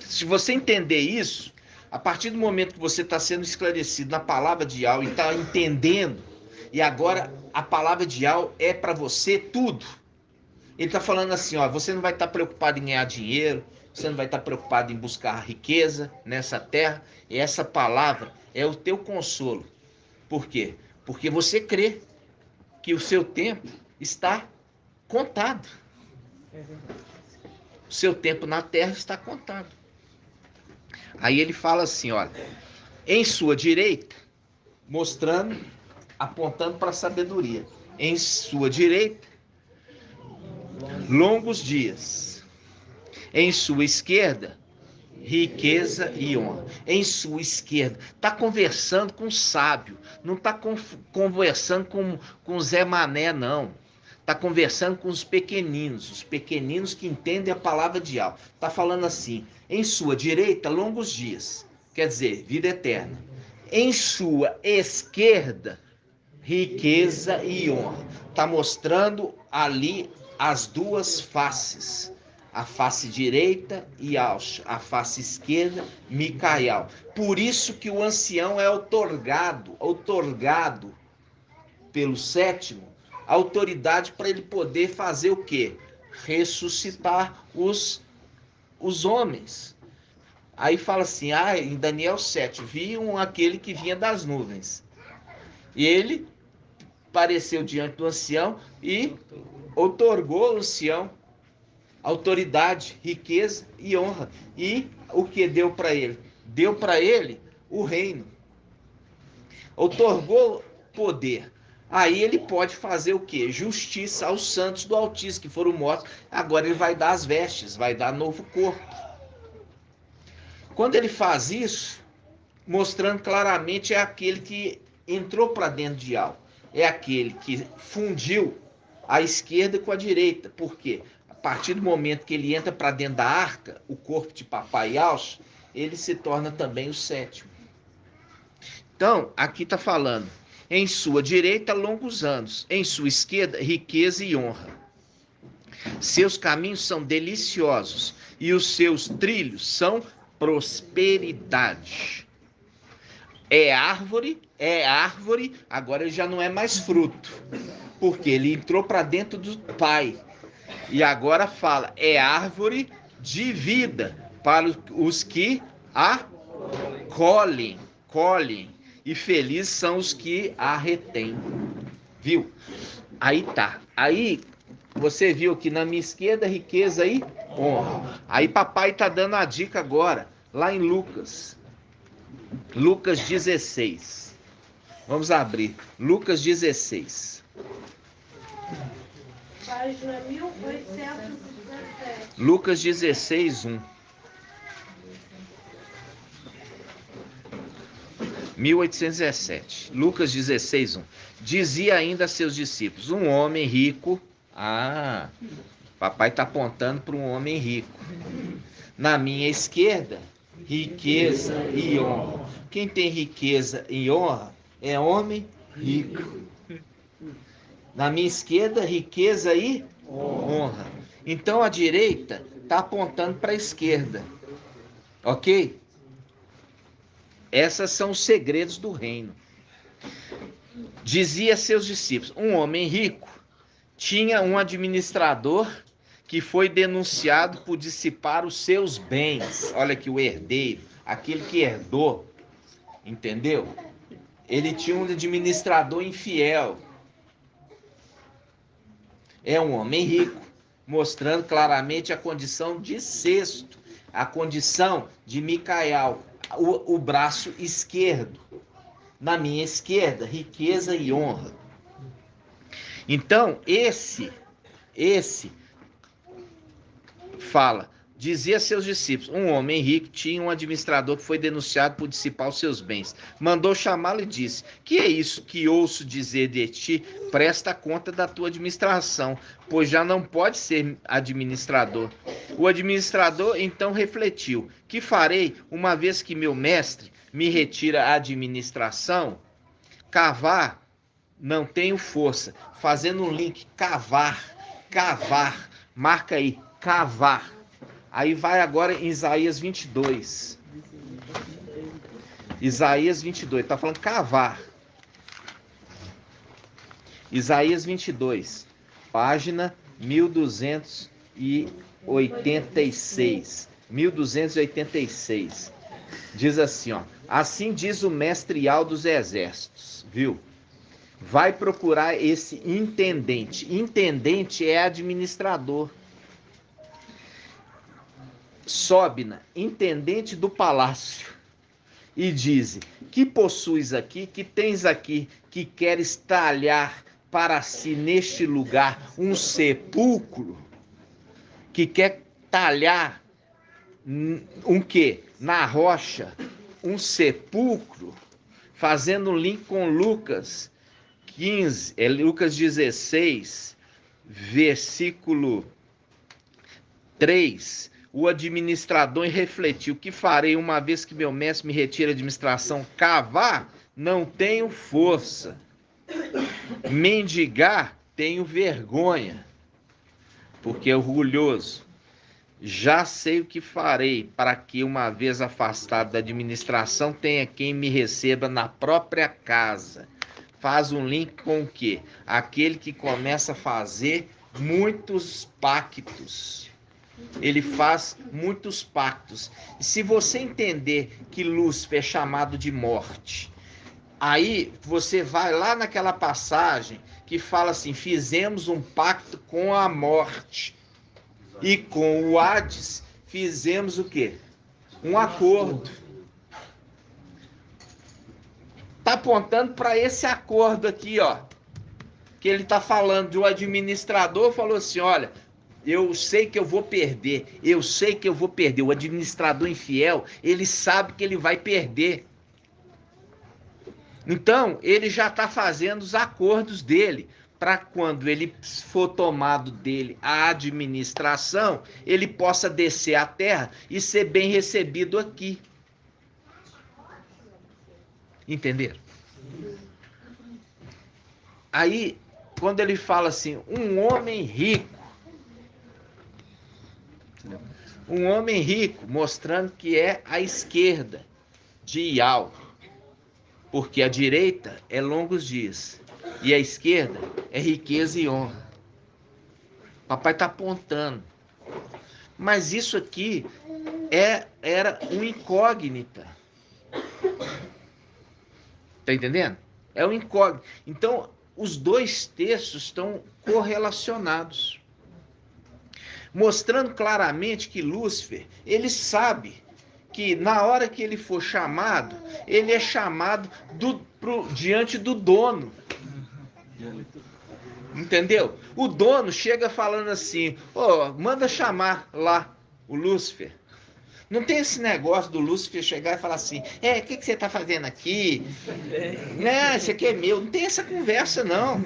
Se você entender isso, a partir do momento que você está sendo esclarecido na palavra de Yahweh e está entendendo, e agora a palavra de Yahweh é para você tudo. Ele está falando assim, ó, você não vai estar preocupado em ganhar dinheiro, você não vai estar preocupado em buscar riqueza nessa terra, e essa palavra é o teu consolo. Por quê? Porque você crê que o seu tempo está contado. O seu tempo na terra está contado. Aí ele fala assim, olha, em sua direita, mostrando, apontando para a sabedoria. Em sua direita, longos dias. Em sua esquerda, riqueza e honra. Em sua esquerda. Está conversando com o sábio. Não está conversando com Zé Mané, não. Está conversando com os pequeninos que entendem a palavra de Yahweh. Está falando assim, em sua direita, longos dias. Quer dizer, vida eterna. Em sua esquerda, riqueza e honra. Está mostrando ali as duas faces. A face direita, Yahshua, a face esquerda, Micael. Por isso que o ancião é outorgado pelo sétimo, autoridade para ele poder fazer o quê? Ressuscitar os homens. Aí fala assim, em Daniel 7, viam aquele que vinha das nuvens. E ele apareceu diante do ancião e outorgou ao ancião autoridade, riqueza e honra. E o que deu para ele? Deu para ele o reino. Outorgou poder. Aí ele pode fazer o quê? Justiça aos santos do Altíssimo que foram mortos. Agora ele vai dar as vestes, vai dar novo corpo. Quando ele faz isso, mostrando claramente, é aquele que entrou para dentro de algo. É aquele que fundiu a esquerda com a direita. Por quê? A partir do momento que ele entra para dentro da arca, o corpo de Papai Yahshua, ele se torna também o sétimo. Então, aqui está falando, em sua direita, longos anos, em sua esquerda, riqueza e honra. Seus caminhos são deliciosos e os seus trilhos são prosperidade. É árvore, agora ele já não é mais fruto, porque ele entrou para dentro do Pai. E agora fala, é árvore de vida para os que a colhem. E felizes são os que a retêm. Viu? Aí tá. Aí você viu que na minha esquerda riqueza e honra. Aí papai tá dando a dica agora, lá em Lucas 16. Vamos abrir. Lucas 16. Página 1817. Lucas 16, 1. 1817. Lucas 16, 1. Dizia ainda a seus discípulos, um homem rico... papai está apontando para um homem rico. Na minha esquerda, riqueza e honra. Quem tem riqueza e honra é homem rico. Na minha esquerda, riqueza e honra. Então a direita está apontando para a esquerda. Ok? Esses são os segredos do reino. Dizia a seus discípulos, um homem rico tinha um administrador que foi denunciado por dissipar os seus bens. Olha aqui o herdeiro, aquele que herdou, entendeu? Ele tinha um administrador infiel. É um homem rico, mostrando claramente a condição de sexto, a condição de Micael, o braço esquerdo. Na minha esquerda, riqueza e honra. Então, esse fala, dizia a seus discípulos, um homem rico tinha um administrador que foi denunciado por dissipar os seus bens. Mandou chamá-lo e disse, que é isso que ouço dizer de ti? Presta conta da tua administração, pois já não pode ser administrador. O administrador então refletiu, que farei uma vez que meu mestre me retira a administração? Cavar não tenho força. Fazendo um link, cavar, marca aí, cavar. Aí vai agora em Isaías 22. Isaías 22, tá falando cavar. Isaías 22, página 1286. 1286. Diz assim, ó. Assim diz o mestre-al dos exércitos, viu? Vai procurar esse intendente. Intendente é administrador. Sobna, intendente do palácio. E diz: que possuis aqui, que tens aqui, que queres talhar para si neste lugar um sepulcro? Que quer talhar um quê? Na rocha, um sepulcro, fazendo link com Lucas 15, Lucas 16, versículo 3. O administrador refletiu: que farei uma vez que meu mestre me retira a administração? Cavar, não tenho força. Mendigar, tenho vergonha, porque é orgulhoso. Já sei o que farei para que, uma vez afastado da administração, tenha quem me receba na própria casa. Faz um link com o quê? Aquele que começa a fazer muitos pactos. Ele faz muitos pactos. E se você entender que Lúcifer é chamado de morte, aí você vai lá naquela passagem que fala assim: fizemos um pacto com a morte. E com o Hades fizemos o quê? Um acordo. Está apontando para esse acordo aqui, ó. Que ele está falando de um administrador, falou assim: olha, eu sei que eu vou perder. Eu sei que eu vou perder. O administrador infiel, ele sabe que ele vai perder. Então, ele já está fazendo os acordos dele, para quando ele for tomado dele a administração, ele possa descer à terra e ser bem recebido aqui. Entenderam? Aí, quando ele fala assim, um homem rico, mostrando que é a esquerda de Ial, porque a direita é longos dias e a esquerda é riqueza e honra. Papai está apontando. Mas isso aqui era uma incógnita. Tá entendendo? É um incógnito. Então, os dois textos estão correlacionados, mostrando claramente que Lúcifer, ele sabe que na hora que ele for chamado, ele é chamado diante do dono. Entendeu? O dono chega falando assim: manda chamar lá o Lúcifer. Não tem esse negócio do Lúcifer chegar e falar assim: o que você está fazendo aqui? Né, isso aqui é meu. Não tem essa conversa, não.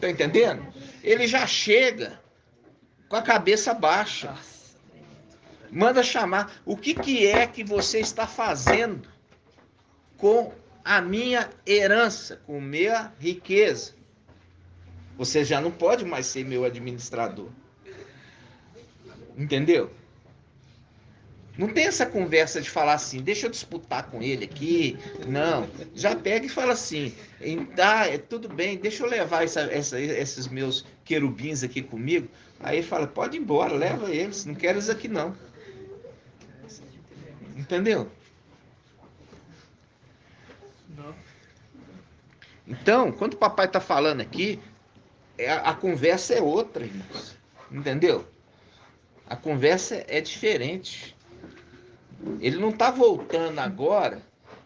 Tá entendendo? Ele já chega com a cabeça baixa. Manda chamar. O que é que você está fazendo com a minha herança, com minha riqueza? Você já não pode mais ser meu administrador. Entendeu? Não tem essa conversa de falar assim: deixa eu disputar com ele aqui. Não. Já pega e fala assim: tudo bem, deixa eu levar esses meus querubins aqui comigo. Aí fala: pode ir embora, leva eles, não quero eles aqui não. Entendeu? Então, quando o papai está falando aqui, a conversa é outra, irmãos. Entendeu? A conversa é diferente. Ele não está voltando agora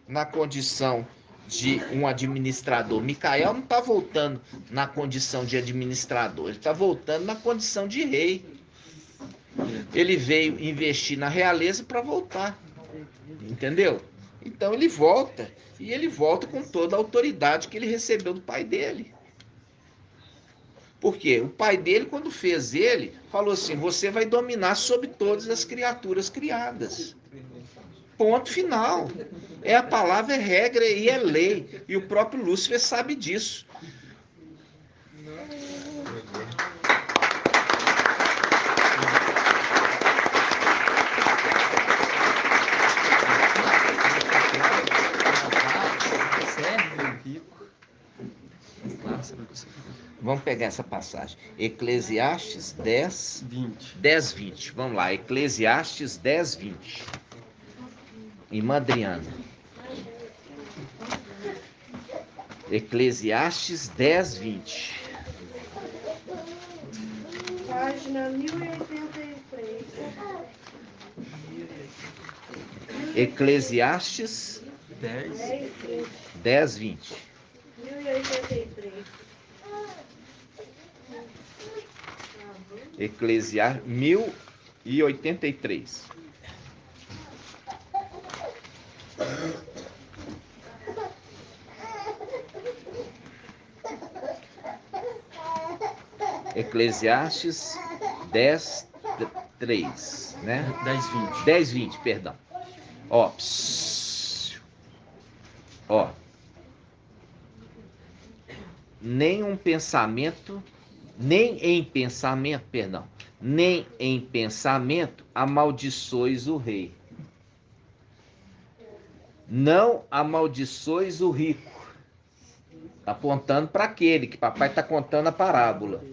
na condição de um administrador. Micael não está voltando na condição de administrador. Ele está voltando na condição de rei. Ele veio investir na realeza para voltar. Entendeu? Então ele volta. E ele volta com toda a autoridade que ele recebeu do pai dele. Porque o pai dele, quando fez ele, falou assim: você vai dominar sobre todas as criaturas criadas. Ponto final. É a palavra, é regra e é lei. E o próprio Lúcifer sabe disso. Vamos pegar essa passagem. Eclesiastes 10, 20. Vamos lá, Eclesiastes 10, 20. Irmã Adriana. Eclesiastes 10, 20. Página 1083. Eclesiastes 10, 20. 1083. Eclesiastes 1083. Eclesiastes 10, 3, né? 10, 20, perdão. Ó, ó. Nem em pensamento amaldiçoes o rei. Não amaldiçoes o rico. Está apontando para aquele que papai está contando a parábola.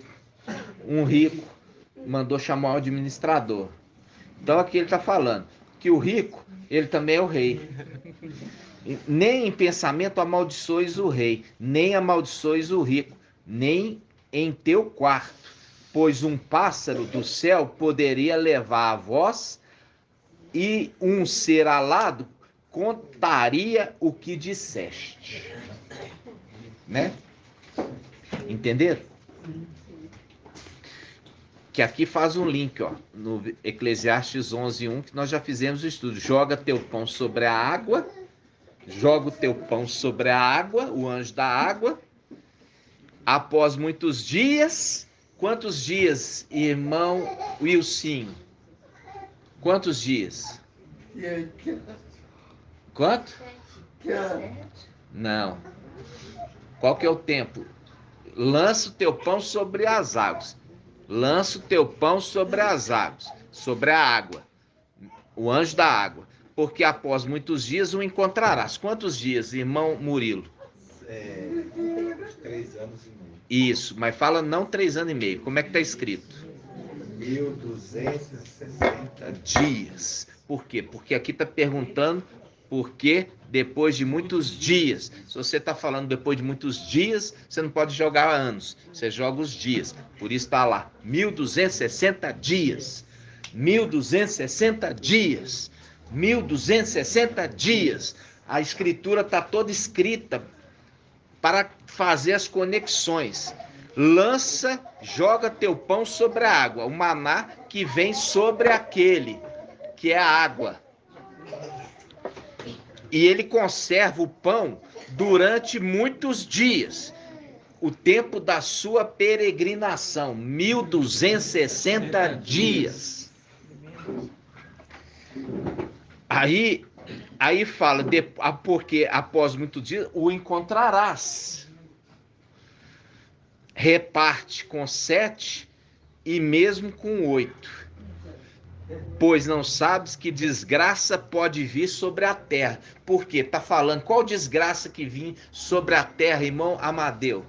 Um rico mandou chamar o administrador. Então aqui ele está falando que o rico, ele também é o rei. Nem em pensamento amaldiçoes o rei, nem amaldiçoes o rico, nem em teu quarto, pois um pássaro do céu poderia levar a voz e um ser alado contaria o que disseste. Né? Entenderam? Que aqui faz um link, ó, no Eclesiastes 11:1, que nós já fizemos o estudo. Joga teu pão sobre a água, joga o teu pão sobre a água, o anjo da água. Após muitos dias, quantos dias, irmão Wilson? Quantos dias? Quanto? Não. Qual que é o tempo? Lança o teu pão sobre as águas. Lança o teu pão sobre as águas, sobre a água, o anjo da água, porque após muitos dias o encontrarás. Quantos dias, irmão Murilo? 3 anos e meio. Isso, mas fala não 3 anos e meio. Como é que está escrito? 1260 dias. Por quê? Porque aqui está perguntando por que depois de muitos dias. Se você está falando depois de muitos dias, você não pode jogar anos, você joga os dias. Por isso está lá, 1260 dias. 1260 dias. 1260 dias. A escritura está toda escrita para fazer as conexões. Lança, joga teu pão sobre a água. O maná que vem sobre aquele, que é a água. E ele conserva o pão durante muitos dias. O tempo da sua peregrinação, 1260 dias. Aí fala, porque após muitos dias o encontrarás. Reparte com 7 e mesmo com 8. Pois não sabes que desgraça pode vir sobre a terra. Por quê? Está falando qual desgraça que vem sobre a terra, irmão Amadeu?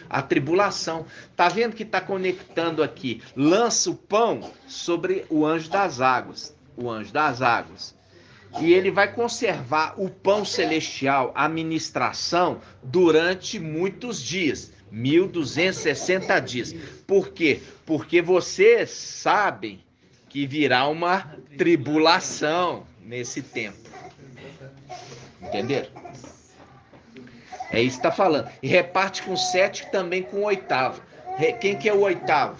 A tribulação. Está vendo que está conectando aqui? Lança o pão sobre o anjo das águas. O anjo das águas. E ele vai conservar o pão celestial, a ministração, durante muitos dias. 1260 dias. Por quê? Porque vocês sabem que virá uma tribulação nesse tempo. Entenderam? É isso que está falando. E reparte com 7 também com o 8º. Quem que é o 8º?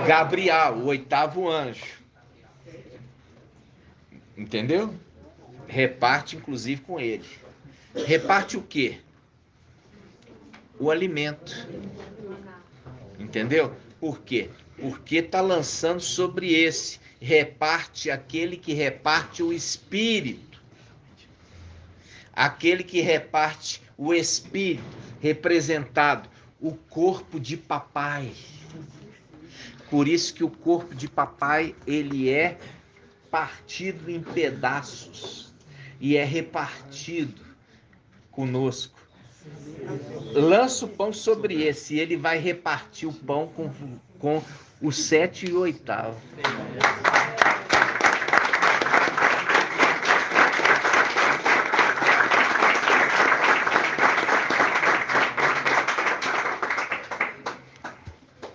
Gabriel, o 8º anjo. Entendeu? Reparte inclusive com ele. Reparte o quê? O alimento. Entendeu? Por quê? Porque está lançando sobre esse. reparte aquele que reparte o Espírito. Aquele que reparte o Espírito, representado, o corpo de papai. Por isso que o corpo de papai, ele é partido em pedaços e é repartido conosco. Lança o pão sobre esse e ele vai repartir o pão com o 7 e o 8º.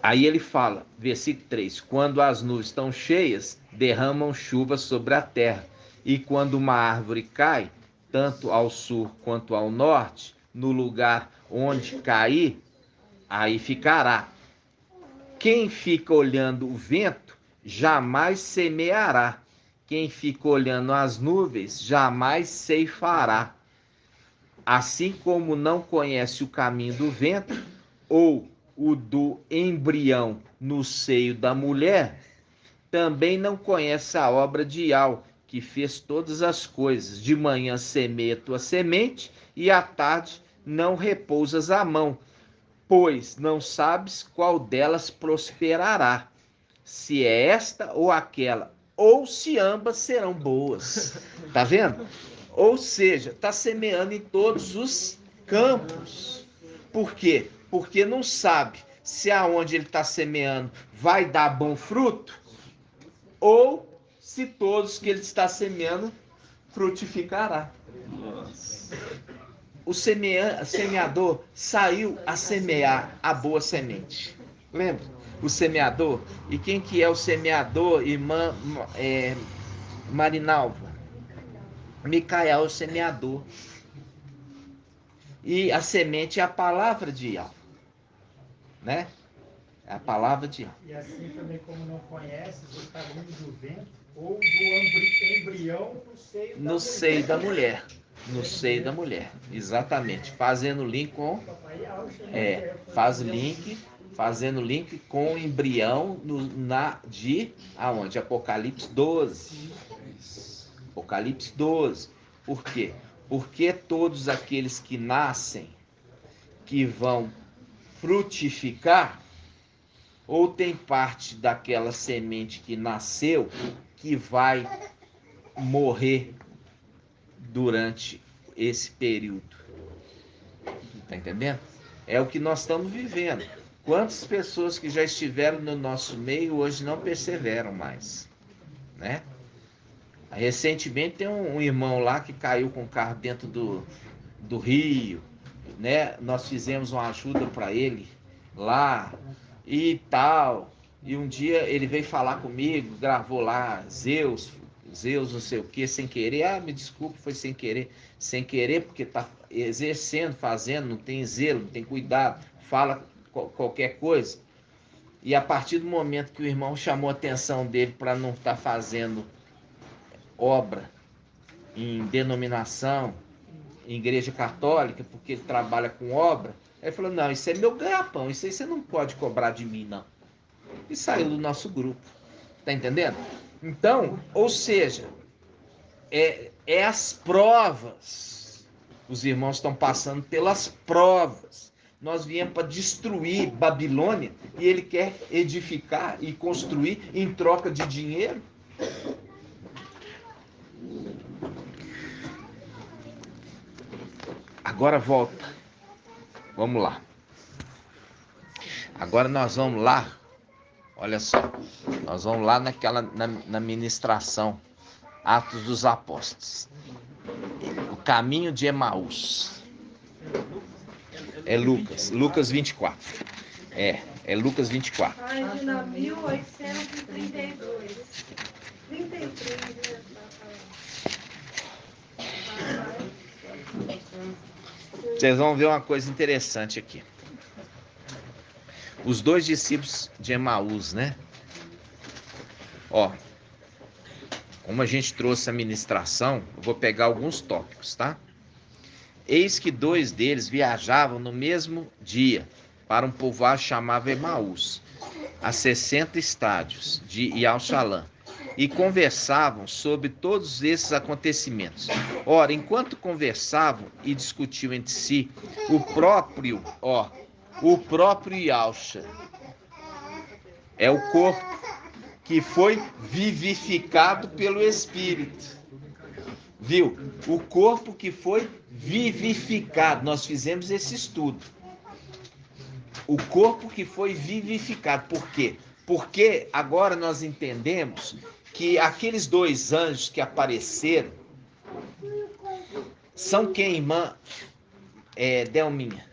Aí ele fala, versículo 3, quando as nuvens estão cheias, derramam chuva sobre a terra, e quando uma árvore cai, tanto ao sul quanto ao norte, no lugar onde cair, aí ficará. Quem fica olhando o vento, jamais semeará. Quem fica olhando as nuvens, jamais ceifará. Assim como não conhece o caminho do vento, ou o do embrião no seio da mulher, também não conhece a obra de Yahweh, que fez todas as coisas. De manhã semeia tua semente, e à tarde não repousas a mão, pois não sabes qual delas prosperará, se é esta ou aquela, ou se ambas serão boas. Tá vendo? Ou seja, está semeando em todos os campos. Por quê? Porque não sabe se aonde ele está semeando vai dar bom fruto, ou se todos que ele está semeando frutificará. O semeador saiu a semear a boa semente. Lembra? O semeador. E quem que é o semeador, irmã Marinalva? Micael é o semeador. E a semente é a palavra de Yahweh, né? É a palavra de Yahweh. E assim também como não conheces o caminho do vento ou do embrião no seio da mulher. No seio da mulher, exatamente. Fazendo link com... fazendo link com o embrião de aonde? Apocalipse 12. Apocalipse 12. Por quê? Porque todos aqueles que nascem, que vão frutificar, ou tem parte daquela semente que nasceu, que vai morrer durante esse período. Tá entendendo? É o que nós estamos vivendo. Quantas pessoas que já estiveram no nosso meio hoje não perseveram mais, né? Recentemente tem um irmão lá que caiu com o carro dentro do rio, né? Nós fizemos uma ajuda para ele lá e tal. E um dia ele veio falar comigo, gravou lá Zeus não sei o que, sem querer. Ah, me desculpe, foi sem querer porque tá exercendo, fazendo, não tem zelo, não tem cuidado, fala qualquer coisa. E a partir do momento que o irmão chamou a atenção dele para não estar fazendo obra em denominação, em igreja católica, porque ele trabalha com obra, ele falou, não, isso é meu ganha-pão, isso aí você não pode cobrar de mim, não. E saiu do nosso grupo. Tá entendendo? Então, ou seja, é as provas. Os irmãos estão passando pelas provas. Nós viemos para destruir Babilônia e ele quer edificar e construir em troca de dinheiro. Agora volta. Vamos lá. Agora nós vamos lá. Olha só. Nós vamos lá na ministração. Atos dos Apóstolos. O caminho de Emaús. É Lucas. Lucas 24. É Lucas 24. Página 1832. 33, né? Vocês vão ver uma coisa interessante aqui. Os dois discípulos de Emaús, né? Ó, como a gente trouxe a ministração, eu vou pegar alguns tópicos, tá? Eis que dois deles viajavam no mesmo dia para um povoado chamado Emaús, a 60 estádios de Ial-Shalã, e conversavam sobre todos esses acontecimentos. Ora, enquanto conversavam e discutiam entre si, o próprio Yahshua é o corpo que foi vivificado pelo Espírito. Viu? O corpo que foi vivificado. Nós fizemos esse estudo. O corpo que foi vivificado. Por quê? Porque agora nós entendemos que aqueles dois anjos que apareceram são quem, irmã Delminha?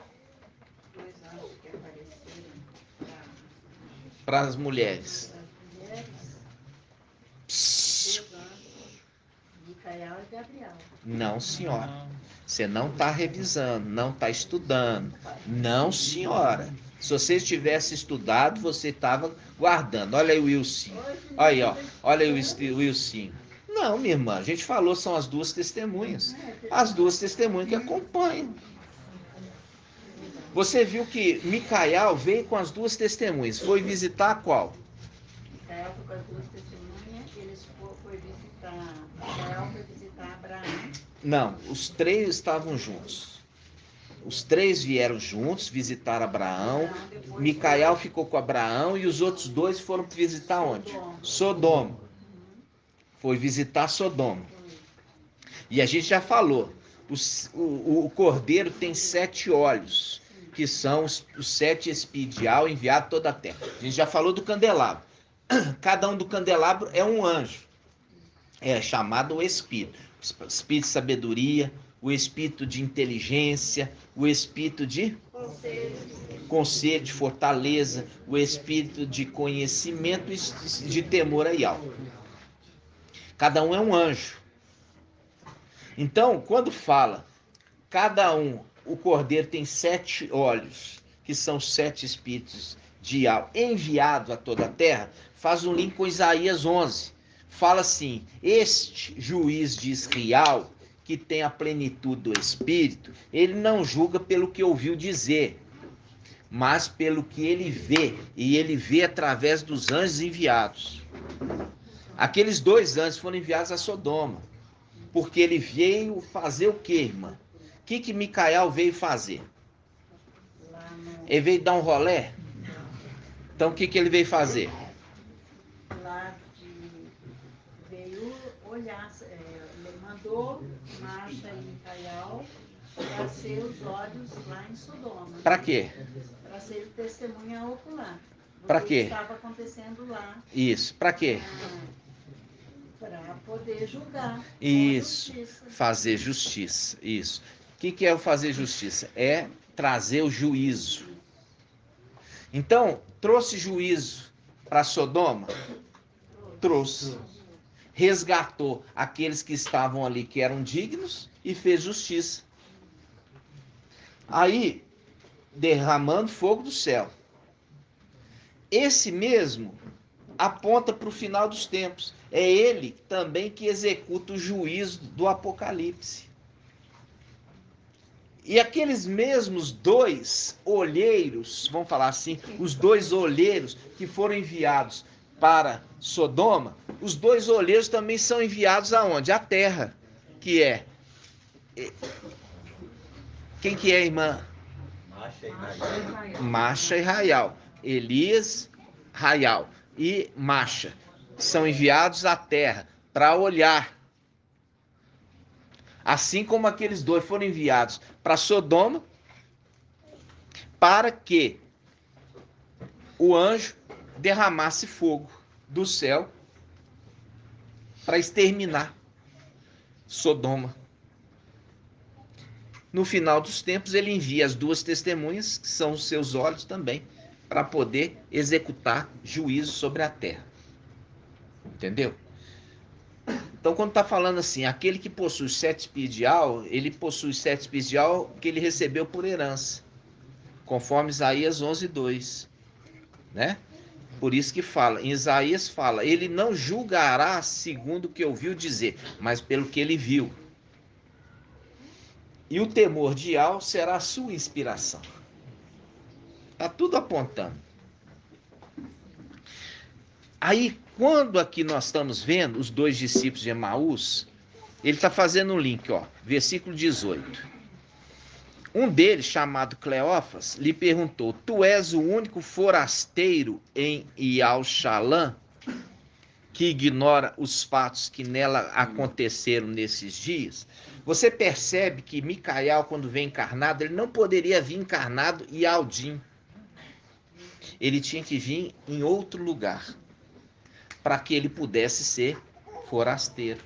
Para as mulheres. Micael e Gabriel. Não, senhora. Você não está revisando, não está estudando. Não, senhora. Se você tivesse estudado, você estava guardando. Olha aí o Wilson. Aí, ó. Olha aí o Wilson. Não, minha irmã, a gente falou, são as duas testemunhas. As duas testemunhas que acompanham. Você viu que Micael veio com as duas testemunhas. Foi visitar qual? Micael foi com as duas testemunhas, eles foi visitar. Micael foi visitar Abraão. Não, os três estavam juntos. Os três vieram juntos visitar Abraão. Micael ficou com Abraão e os outros dois foram visitar onde? Sodoma. Foi visitar Sodoma. E a gente já falou, o cordeiro tem 7 olhos, que são os 7 espíritos de Yahweh enviados a toda a terra. A gente já falou do candelabro. Cada um do candelabro é um anjo. É chamado o espírito. O espírito de sabedoria, o espírito de inteligência, o espírito de conselho, de fortaleza, o espírito de conhecimento e de temor a Yahweh. Cada um é um anjo. Então, quando fala, cada um, o cordeiro tem 7 olhos, que são 7 espíritos de Yahweh enviados a toda a terra, faz um link com Isaías 11. Fala assim, este juiz de Israel, que tem a plenitude do Espírito, ele não julga pelo que ouviu dizer, mas pelo que ele vê, e ele vê através dos anjos enviados. Aqueles 2 anjos foram enviados a Sodoma, porque ele veio fazer o quê, irmã? O que Micael veio fazer? Ele veio dar um rolé? Então o que ele veio fazer? Veio olhar, ele mandou Marcha e Micael para ser os olhos lá em Sodoma. Para quê? Para ser testemunha ocular. Para quê? Estava acontecendo lá. Isso, para quê? Para poder julgar. Isso, fazer justiça, isso. O que é o fazer justiça? É trazer o juízo. Então, trouxe juízo para Sodoma? Trouxe. Resgatou aqueles que estavam ali, que eram dignos, e fez justiça. Aí, derramando fogo do céu. Esse mesmo aponta para o final dos tempos. É ele também que executa o juízo do Apocalipse. E aqueles mesmos 2 olheiros, vamos falar assim, os 2 olheiros que foram enviados para Sodoma, os 2 olheiros também são enviados aonde? À terra, que é... Quem que é, irmã? Macha e Raial. Elias, Raial e Macha são enviados à terra para olhar. Assim como aqueles 2 foram enviados para Sodoma, para que o anjo derramasse fogo do céu para exterminar Sodoma. No final dos tempos, ele envia as 2 testemunhas, que são os seus olhos também, para poder executar juízo sobre a terra. Entendeu? Então, quando está falando assim, aquele que possui 7 espíritos de Yahweh, ele possui 7 espíritos de Yahweh que ele recebeu por herança, conforme Isaías 11:2, né? Por isso que fala, em Isaías fala, ele não julgará segundo o que ouviu dizer, mas pelo que ele viu. E o temor de Yahweh será a sua inspiração. Está tudo apontando. Aí, quando aqui nós estamos vendo os dois discípulos de Emaús, ele está fazendo um link, ó, versículo 18. Um deles, chamado Cleófas, lhe perguntou: tu és o único forasteiro em Ial-Shalã que ignora os fatos que nela aconteceram nesses dias? Você percebe que Micael, quando vem encarnado, ele não poderia vir encarnado em Aldim. Ele tinha que vir em outro lugar, para que ele pudesse ser forasteiro.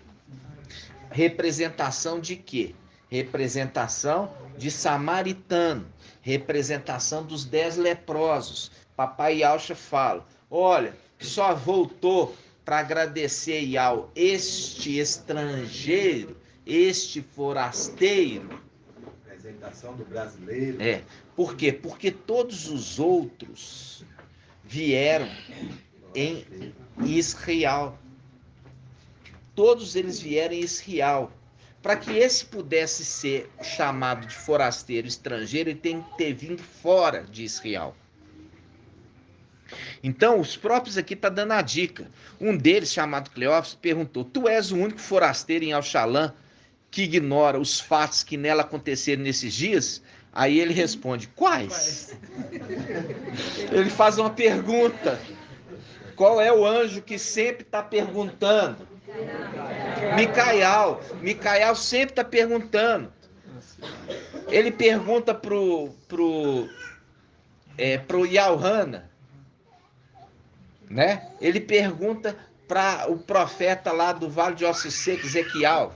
Representação de quê? Representação de samaritano, representação dos 10 leprosos. Papai Yalcha fala: olha, só voltou para agradecer Ial este estrangeiro, este forasteiro. Representação do brasileiro. Por quê? Porque todos os outros vieram em Israel. Todos eles vieram em Israel. Para que esse pudesse ser chamado de forasteiro estrangeiro, ele tem que ter vindo fora de Israel. Então, os próprios aqui estão dando a dica. Um deles, chamado Cleófas, perguntou: tu és o único forasteiro em Al-Shalã que ignora os fatos que nela aconteceram nesses dias? Aí ele responde: quais? Ele faz uma pergunta. Qual é o anjo que sempre está perguntando? Micael. Micael sempre está perguntando. Ele pergunta pro Yalhana, né? Ele pergunta para o profeta lá do Vale de Ossos Secos, Ezequiel.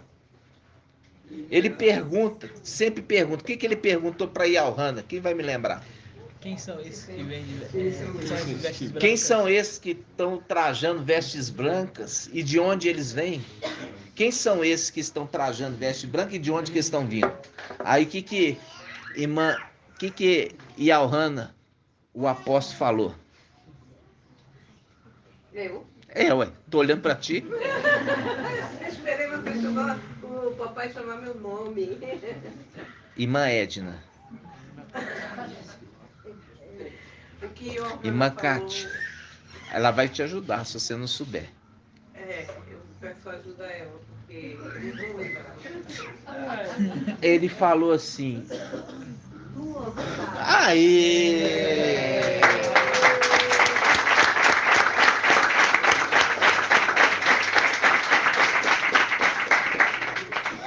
Ele pergunta, sempre pergunta. O que ele perguntou para Yalhana? Quem vai me lembrar? Quem são esses que vêm de vestes brancas? Quem são esses que estão trajando vestes brancas e de onde eles vêm? Quem são esses que estão trajando vestes brancas e de onde que estão vindo? Aí que Yalhana, o apóstolo, falou? Eu? Ué, tô olhando para ti. Esperei você chamar, o papai chamar meu nome. Irmã Edna. O que eu Irmã Cátia. Ela vai te ajudar se você não souber. Eu peço ajuda a ela, porque eu não vou lembrar. Ele falou assim: aê!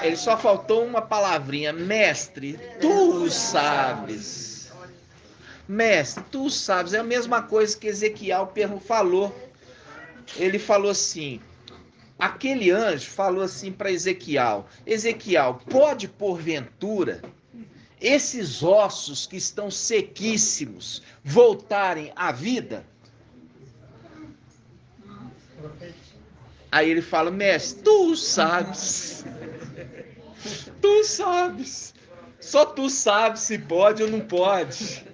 Ele só faltou uma palavrinha: mestre, tu sabes. Mestre, tu sabes. É a mesma coisa que Ezequiel falou. Ele falou assim: aquele anjo falou assim para Ezequiel: Ezequiel, pode porventura esses ossos que estão sequíssimos voltarem à vida? Aí ele fala: mestre, tu sabes. Tu sabes. Só tu sabes se pode ou não pode.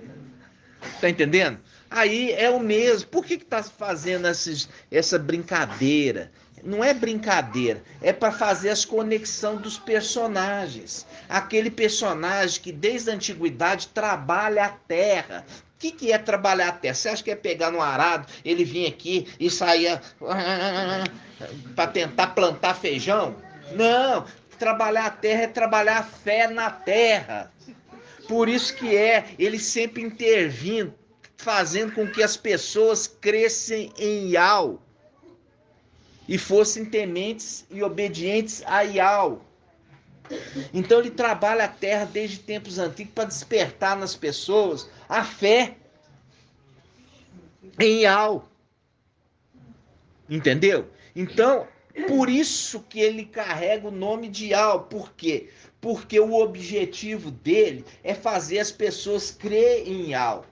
Tá entendendo? Aí é o mesmo. Por que tá fazendo essa brincadeira? Não é brincadeira, é para fazer as conexões dos personagens. Aquele personagem que desde a antiguidade trabalha a terra. O que é trabalhar a terra? Você acha que é pegar no arado, ele vinha aqui e saía para tentar plantar feijão? Não, trabalhar a terra é trabalhar a fé na terra. Por isso que ele sempre intervindo, fazendo com que as pessoas crescem em Ial e fossem tementes e obedientes a Ial. Então ele trabalha a terra desde tempos antigos para despertar nas pessoas a fé em Ial. Entendeu? Então, por isso que ele carrega o nome de Ial. Por quê? Porque o objetivo dele é fazer as pessoas crer em Ial,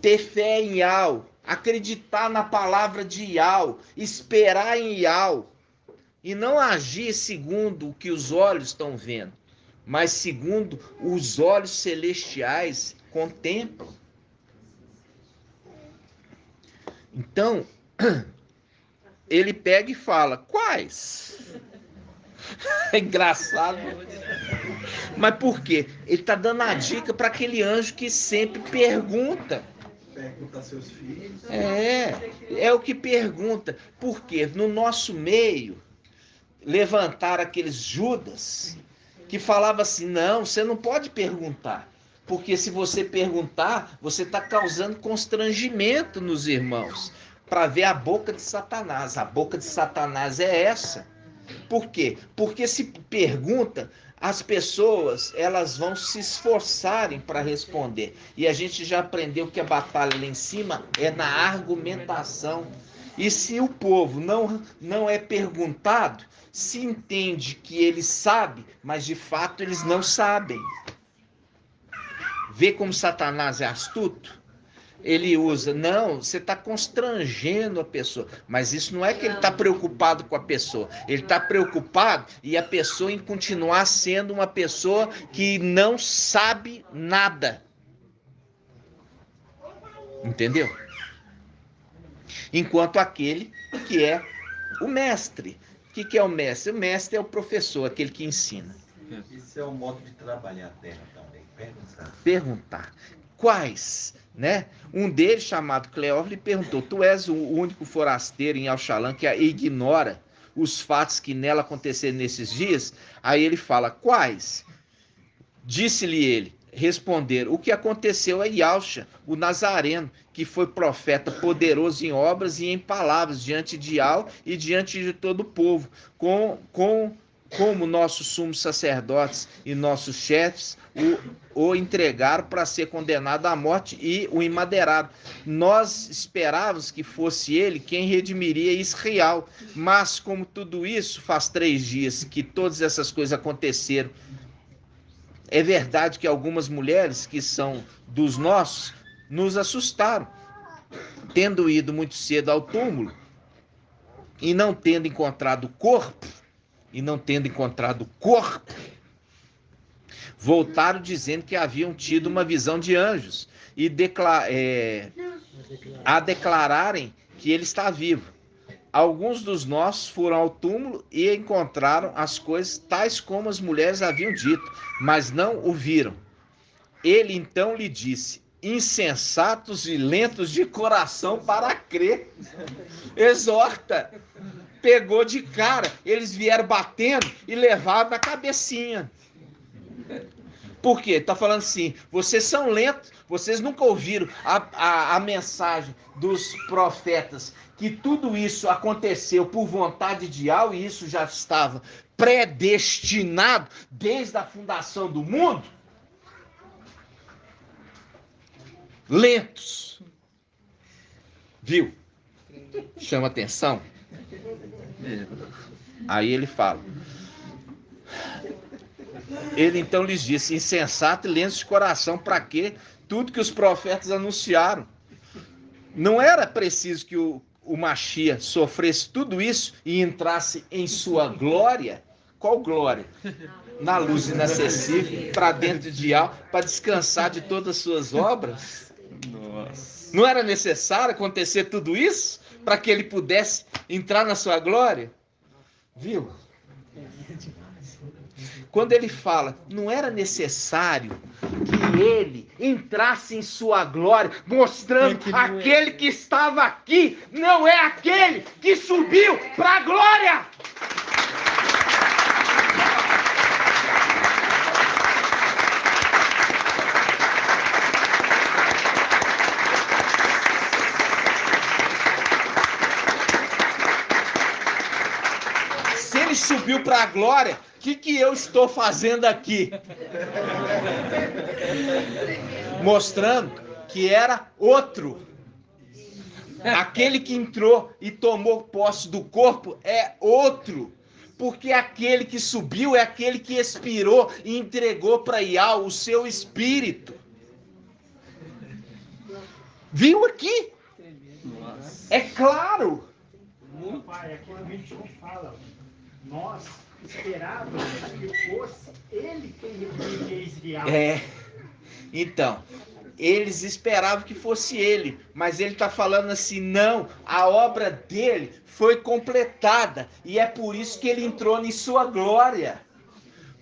ter fé em Ial, acreditar na palavra de Ial, esperar em Ial, e não agir segundo o que os olhos estão vendo, mas segundo os olhos celestiais contemplam. Então, ele pega e fala: quais? É engraçado. Mas por quê? Ele está dando a dica para aquele anjo que sempre pergunta. Pergunta a seus filhos. É o que pergunta. Por quê? No nosso meio, levantaram aqueles Judas que falava assim, não, você não pode perguntar. Porque se você perguntar, você está causando constrangimento nos irmãos. Para ver a boca de Satanás. A boca de Satanás é essa. Por quê? Porque se pergunta, as pessoas elas vão se esforçarem para responder. E a gente já aprendeu que a batalha lá em cima é na argumentação. E se o povo não é perguntado, se entende que ele sabe, mas de fato eles não sabem. Vê como Satanás é astuto? Ele usa, não, você está constrangendo a pessoa. Mas isso não é que ele está preocupado com a pessoa. Ele está preocupado e a pessoa em continuar sendo uma pessoa que não sabe nada. Entendeu? Enquanto aquele que é o mestre. O que é o mestre? O mestre é o professor, aquele que ensina. Isso é um modo de trabalhar a terra também. Perguntar. Quais? Né? Um deles, chamado Cleófilo, lhe perguntou, tu és o único forasteiro em Alxalã que ignora os fatos que nela aconteceram nesses dias? Aí ele fala, quais? Disse-lhe ele, responder, o que aconteceu é Yauxa, o Nazareno, que foi profeta poderoso em obras e em palavras diante de Al e diante de todo o povo, como nossos sumos sacerdotes e nossos chefes o entregaram para ser condenado à morte e o emadeiraram. Nós esperávamos que fosse ele quem redimiria Israel, mas como tudo isso faz 3 dias que todas essas coisas aconteceram, é verdade que algumas mulheres que são dos nossos nos assustaram, tendo ido muito cedo ao túmulo e não tendo encontrado o corpo, voltaram dizendo que haviam tido uma visão de anjos e declararem que ele está vivo. Alguns dos nossos foram ao túmulo e encontraram as coisas tais como as mulheres haviam dito, mas não o viram. Ele então lhe disse, insensatos e lentos de coração para crer. Exorta. Pegou de cara, eles vieram batendo e levaram na cabecinha. Por quê? Está falando assim, vocês são lentos, vocês nunca ouviram a mensagem dos profetas, que tudo isso aconteceu por vontade de Al e isso já estava predestinado desde a fundação do mundo? Lentos. Viu? Chama atenção. Aí ele fala, ele então lhes disse, insensato e lentos de coração, para quê? Tudo que os profetas anunciaram. Não era preciso que o Mashiach sofresse tudo isso e entrasse em sua glória? Qual glória? Na luz inacessível, para dentro de algo, para descansar de todas as suas obras? Nossa. Não era necessário acontecer tudo isso para que ele pudesse entrar na sua glória? Viu? Quando ele fala, não era necessário que ele entrasse em sua glória, mostrando aquele que estava aqui, não é aquele que subiu para a glória. Se ele subiu para a glória, o que eu estou fazendo aqui? Mostrando que era outro. Aquele que entrou e tomou posse do corpo é outro. Porque aquele que subiu é aquele que expirou e entregou para Ial o seu espírito. Viu aqui? É claro. Pai, aqui no 21 fala, nós esperávamos que fosse ele quem redimiria Israel. Então, eles esperavam que fosse ele, mas ele está falando assim, não, a obra dele foi completada, e é por isso que ele entrou em sua glória,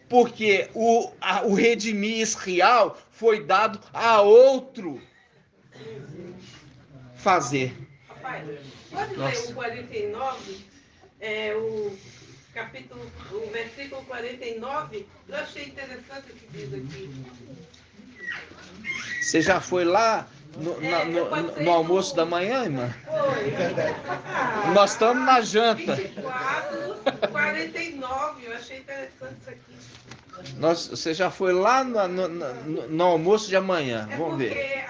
porque o redimir Israel foi dado a outro. fazer. Papai, pode ler o 49, o versículo 49? Eu achei interessante o que diz aqui. Você já foi lá no almoço da manhã, irmã? Foi. Nós estamos na janta. 24, 49, eu achei interessante isso aqui. Você já foi lá no almoço de amanhã? Vamos ver.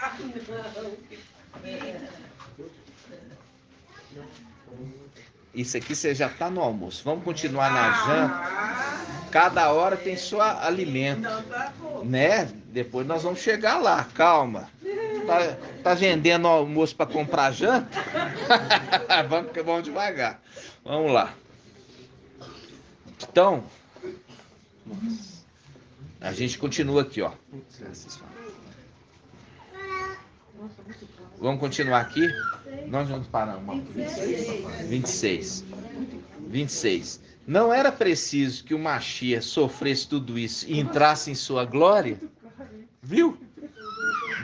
Isso aqui você já está no almoço. Vamos continuar na janta. Cada hora tem seu alimento, né? Depois nós vamos chegar lá. Calma. Tá vendendo almoço para comprar janta? Vamos devagar. Vamos lá. Então, a gente continua aqui, ó. Vamos continuar aqui? Nós vamos parar uma 26. Não era preciso que o Mashiach sofresse tudo isso e entrasse em sua glória? Viu?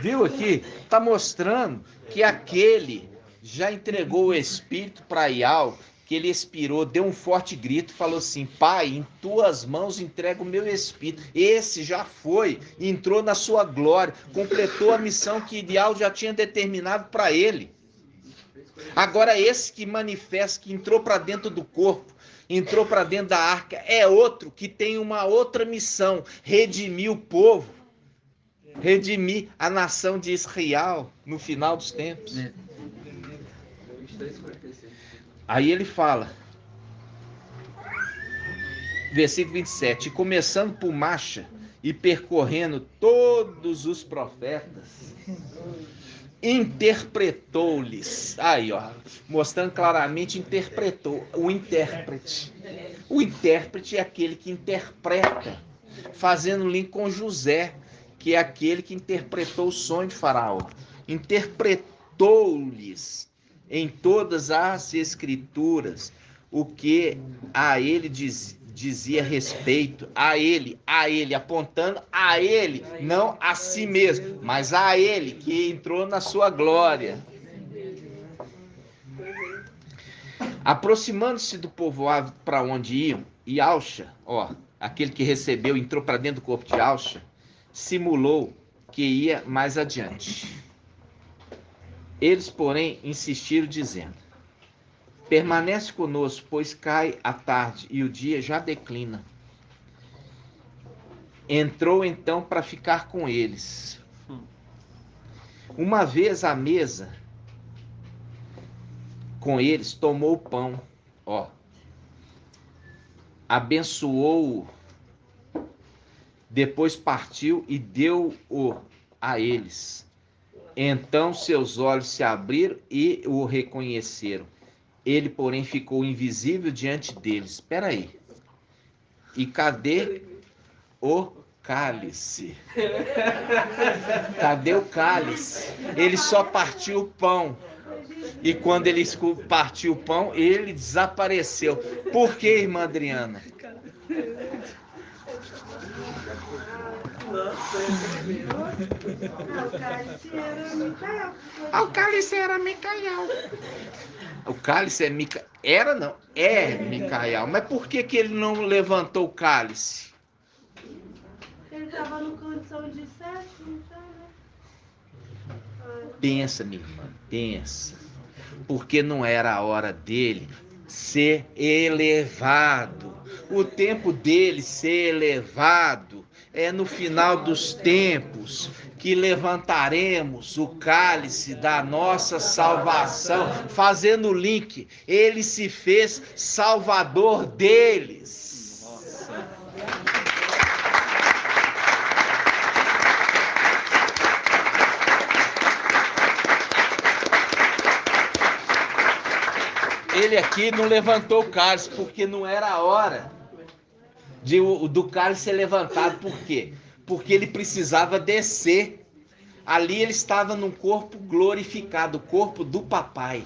Viu aqui? Está mostrando que aquele já entregou o Espírito para Yahweh, que ele expirou, deu um forte grito, falou assim: Pai, em tuas mãos entrego o meu Espírito. Esse já foi, entrou na sua glória, completou a missão que Yahweh já tinha determinado para ele. Agora esse que manifesta, que entrou para dentro do corpo, entrou para dentro da arca, é outro que tem uma outra missão: redimir o povo, redimir a nação de Israel no final dos tempos. Aí ele fala, versículo 27, começando por Macha e percorrendo todos os profetas, interpretou-lhes. Aí, ó, mostrando claramente, interpretou, o intérprete. O intérprete é aquele que interpreta, fazendo link com José, que é aquele que interpretou o sonho de Faraó. Interpretou-lhes em todas as escrituras o que a ele dizia respeito, a ele, apontando a ele, não a si mesmo, mas a ele que entrou na sua glória. Aproximando-se do povoado para onde iam, e Alcha, ó, aquele que recebeu, entrou para dentro do corpo de Alcha, simulou que ia mais adiante. Eles, porém, insistiram, dizendo: permanece conosco, pois cai a tarde e o dia já declina. Entrou então para ficar com eles. Uma vez à mesa com eles, tomou o pão, ó, abençoou-o, depois partiu e deu-o a eles. Então seus olhos se abriram e o reconheceram. Ele, porém, ficou invisível diante deles. Espera aí. E cadê o cálice? Cadê o cálice? Ele só partiu o pão. E quando ele partiu o pão, ele desapareceu. Por que, irmã Adriana? O cálice era Micael. O cálice é Micael. Era não, é Micael. Mas por que ele não levantou o cálice? Ele estava no condição de 7, então, né? Pensa, minha irmã, pensa. Porque não era a hora dele ser elevado. O tempo dele ser elevado é no final dos tempos que levantaremos o cálice da nossa salvação, fazendo o link. Ele se fez salvador deles. Ele aqui não levantou o cálice porque não era a hora do cálice ser levantado. Por quê? Porque ele precisava descer. Ali ele estava num corpo glorificado, o corpo do papai.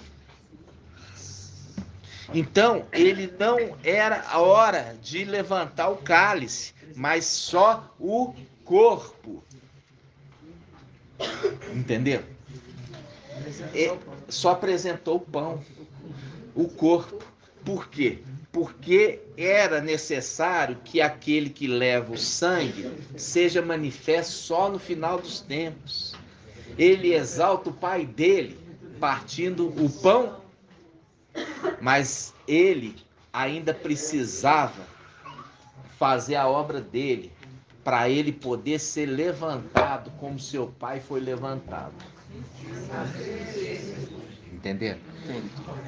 Então, ele não era a hora de levantar o cálice, mas só o corpo. Entendeu? Só apresentou o pão, o corpo. Por quê? Porque era necessário que aquele que leva o sangue seja manifesto só no final dos tempos. Ele exalta o Pai dele, partindo o pão, mas ele ainda precisava fazer a obra dele, para ele poder ser levantado como seu pai foi levantado. Entenderam?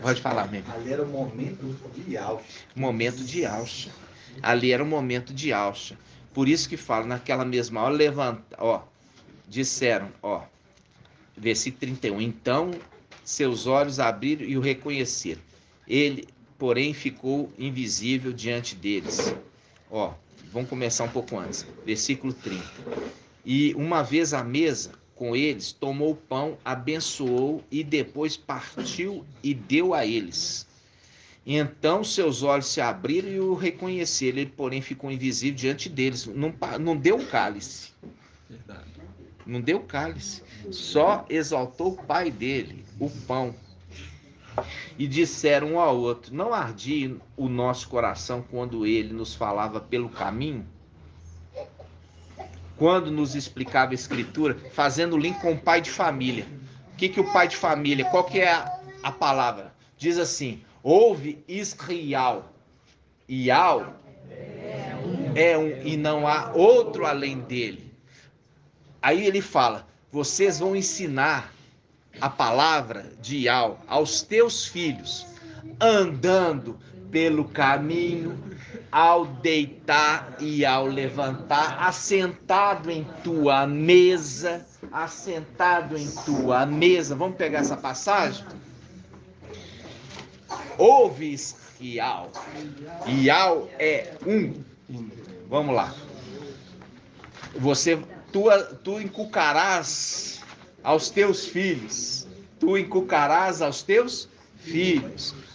Pode falar, mesmo. Ali era o momento de Yaucha. Momento de Yaucha. Ali era o momento de Yaucha. Por isso que fala, naquela mesma hora, disseram, versículo 31, então seus olhos abriram e o reconheceram. Ele, porém, ficou invisível diante deles. Vamos começar um pouco antes. Versículo 30. E uma vez à mesa com eles, tomou o pão, abençoou e depois partiu e deu a eles. E então seus olhos se abriram e o reconheceram. Ele, porém, ficou invisível diante deles. Não deu o cálice. Verdade. Não deu cálice. Só exaltou o Pai dele, o pão. E disseram um ao outro, não ardia o nosso coração quando ele nos falava pelo caminho? Quando nos explicava a Escritura, fazendo link com o pai de família. O que o pai de família, qual que é a palavra? Diz assim, ouve Israel. Ial é um e não há outro além dele. Aí ele fala, vocês vão ensinar a palavra de Ial aos teus filhos, andando pelo caminho, ao deitar e ao levantar, assentado em tua mesa, Vamos pegar essa passagem? Ouve Ial. Ial é um. Vamos lá. Tu inculcarás aos teus filhos.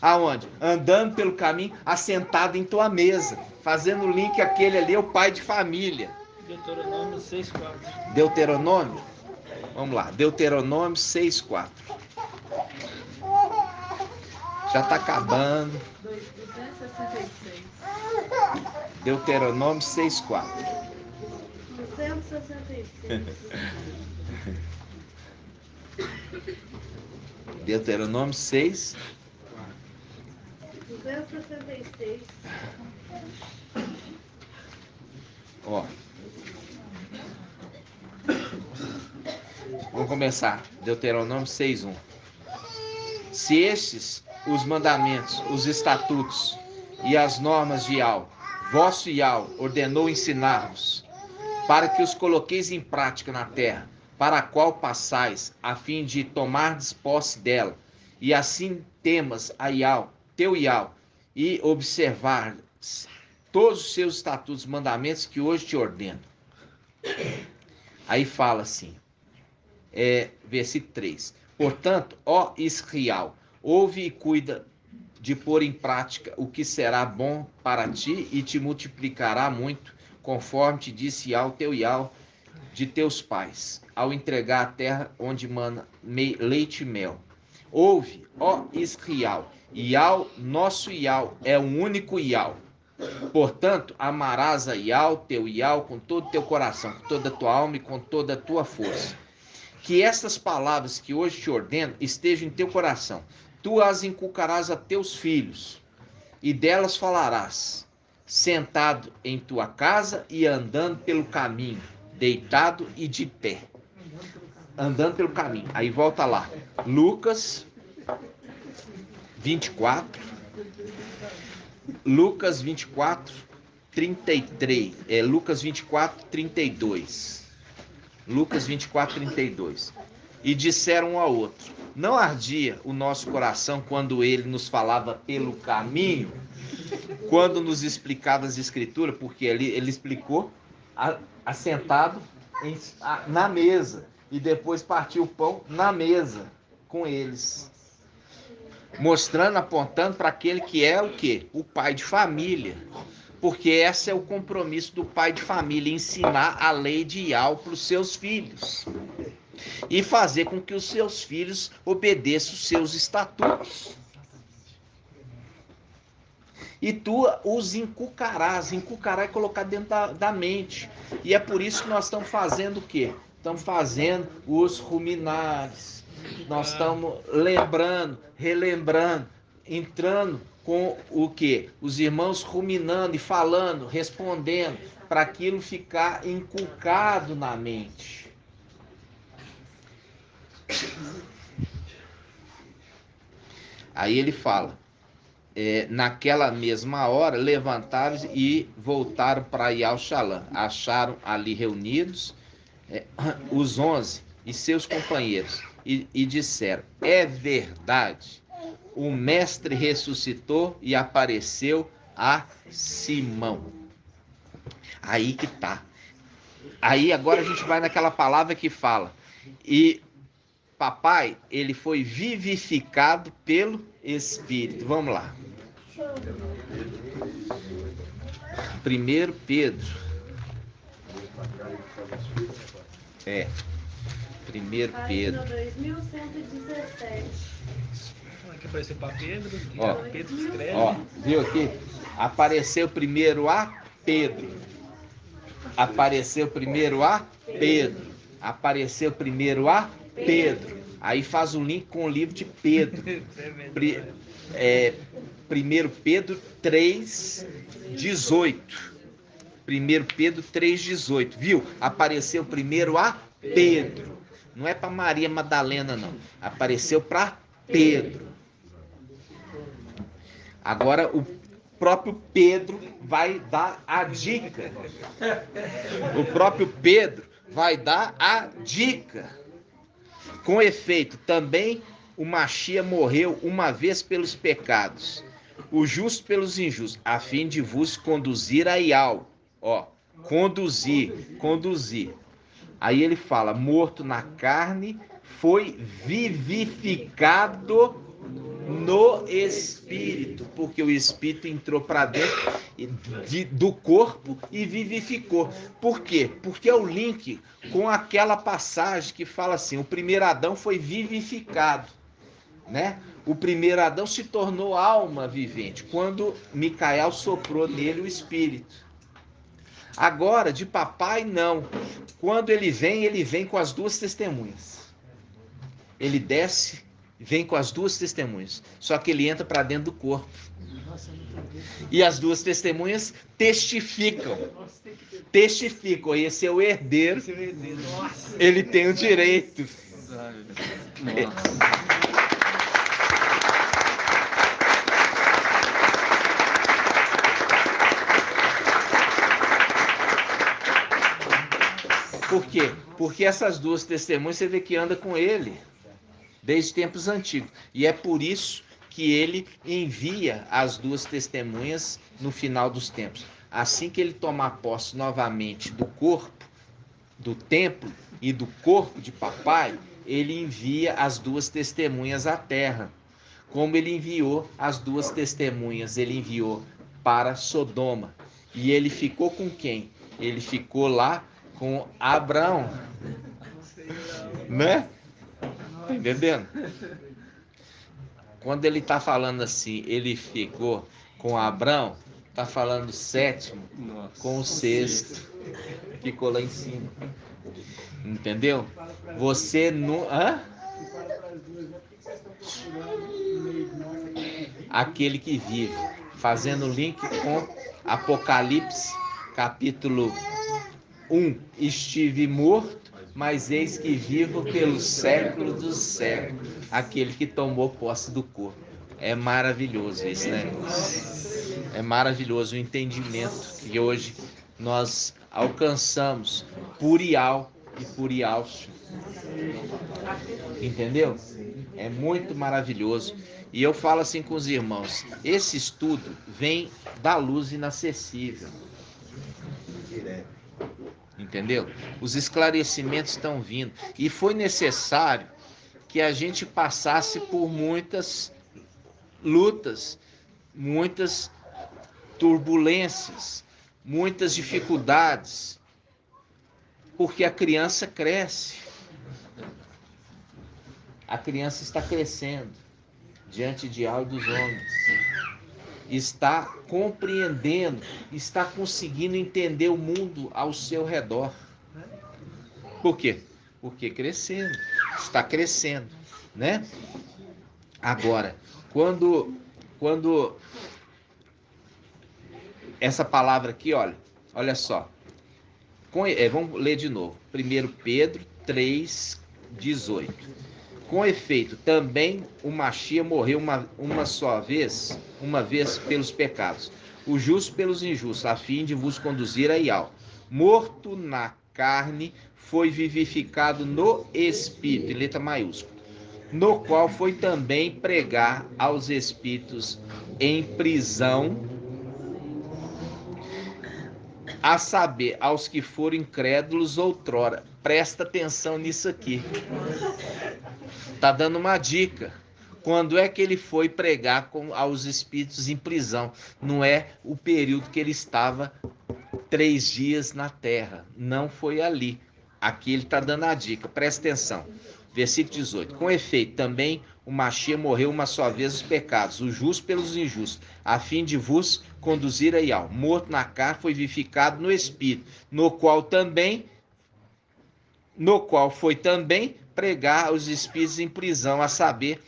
Aonde? Andando pelo caminho, assentado em tua mesa. Fazendo o link, aquele ali é o pai de família. Deuteronômio 6,4. Deuteronômio? Vamos lá. Deuteronômio 6,4. Já está acabando. 266. Deuteronômio 6,4. 266. Deuteronômio 6. 266. Vamos começar. Deuteronômio 6:1. Se estes os mandamentos, os estatutos e as normas de Ial, vosso Ial, ordenou ensinar-vos, para que os coloqueis em prática na terra, para a qual passais, a fim de tomardes posse dela, e assim temas a Ial, teu Ial, e observar todos os seus estatutos e mandamentos que hoje te ordeno. Aí fala assim, versículo 3. Portanto, ó Israel, ouve e cuida de pôr em prática o que será bom para ti e te multiplicará muito, conforme te disse Ial, teu Ial, de teus pais, ao entregar a terra onde mana leite e mel. Ouve, ó Israel, Ial, nosso Ial, é um único Ial. Portanto, amarás a Ial, teu Ial, com todo o teu coração, com toda a tua alma e com toda a tua força. Que estas palavras que hoje te ordeno estejam em teu coração. Tu as inculcarás a teus filhos, e delas falarás, sentado em tua casa e andando pelo caminho, deitado e de pé. Andando pelo caminho. Aí volta lá. Lucas 24. Lucas 24, 33. Lucas 24, 32. Lucas 24, 32. E disseram um ao outro, não ardia o nosso coração quando ele nos falava pelo caminho, quando nos explicava as escrituras, porque ele explicou assentado na mesa, e depois partiu o pão na mesa com eles, mostrando, apontando para aquele que é o quê? O pai de família. Porque esse é o compromisso do pai de família, ensinar a lei de Ial para os seus filhos. e fazer com que os seus filhos obedeçam os seus estatutos. E tu os encucarás. Encucará é colocar dentro da mente. E é por isso que nós estamos fazendo o quê? Estamos fazendo os ruminares. Nós estamos lembrando, relembrando, entrando com o quê? Os irmãos ruminando e falando, respondendo, para aquilo ficar inculcado na mente. Aí ele fala, naquela mesma hora, levantaram-se e voltaram para Ial-Shalã. Acharam ali reunidos os 11 e seus companheiros e disseram, é verdade, o mestre ressuscitou e apareceu a Simão. Aí que tá. Aí agora a gente vai naquela palavra que fala, e papai, ele foi vivificado pelo Espírito. Vamos lá. 1 Pedro. 1 Pedro. 2117. Aqui apareceu para Pedro. Ó, Pedro escreve. Ó, viu aqui? Apareceu primeiro a Pedro. Apareceu primeiro a Pedro. Apareceu primeiro a Pedro. Aí faz o link com o livro de Pedro. 1 Pedro 3,18. 1 Pedro 3,18. Viu? Apareceu primeiro a Pedro. Não é para Maria Madalena, não. Apareceu para Pedro. Agora o próprio Pedro vai dar a dica. O próprio Pedro vai dar a dica. Com efeito, também o Machia morreu uma vez pelos pecados, o justo pelos injustos, a fim de vos conduzir a Ial. Ó, conduzir. Aí ele fala, morto na carne, foi vivificado no Espírito, porque o Espírito entrou para dentro do corpo e vivificou. Por quê? Porque é o link com aquela passagem que fala assim, o primeiro Adão foi vivificado, né? O primeiro Adão se tornou alma vivente, quando Micael soprou nele o Espírito. Agora, de papai, não. Quando ele vem com as duas testemunhas. Ele desce, vem com as duas testemunhas. Só que ele entra para dentro do corpo. E as duas testemunhas testificam. Esse é o herdeiro. Ele tem o direito. Por quê? Porque essas duas testemunhas você vê que anda com ele desde tempos antigos. E é por isso que ele envia as duas testemunhas no final dos tempos. Assim que ele tomar posse novamente do corpo, do templo e do corpo de papai, ele envia as duas testemunhas à terra. Como ele enviou as duas testemunhas, ele enviou para Sodoma. E ele ficou com quem? Ele ficou lá com Abraão. Né? Tá entendendo? Quando ele está falando assim, ele ficou com Abraão, está falando sétimo com o sexto. Ficou lá em cima. Entendeu? Você não... Hã? Aquele que vive. Fazendo link com Apocalipse, capítulo 1. Estive morto, mas eis que vivo pelos séculos dos séculos. Aquele que tomou posse do corpo. É maravilhoso isso, né? É maravilhoso o entendimento que hoje nós alcançamos por Ial e por Ialcha. Entendeu? É muito maravilhoso. E eu falo assim com os irmãos, esse estudo vem da luz inacessível. Entendeu? Os esclarecimentos estão vindo. E foi necessário que a gente passasse por muitas lutas, muitas turbulências, muitas dificuldades. Porque a criança cresce. A criança está crescendo diante de Yahweh dos homens. Está compreendendo, está conseguindo entender o mundo ao seu redor. Por quê? Porque crescendo, está crescendo, né? Agora, quando essa palavra aqui, olha só. Vamos ler de novo. 1 Pedro 3:18. Com efeito, também o Machia morreu uma vez pelos pecados, o justo pelos injustos, a fim de vos conduzir a Ial. Morto na carne, foi vivificado no Espírito, em letra maiúscula, no qual foi também pregar aos espíritos em prisão, a saber, aos que foram incrédulos outrora. Presta atenção nisso aqui. Tá dando uma dica. Quando é que ele foi pregar aos espíritos em prisão? Não é o período que ele estava 3 dias na terra. Não foi ali. Aqui ele está dando a dica. Presta atenção. Versículo 18. Com efeito, também o Machia morreu uma só vez os pecados, o justo pelos injustos, a fim de vos conduzir a Ial. Morto na carne, foi vivificado no Espírito, no qual foi também pregar aos espíritos em prisão, a saber,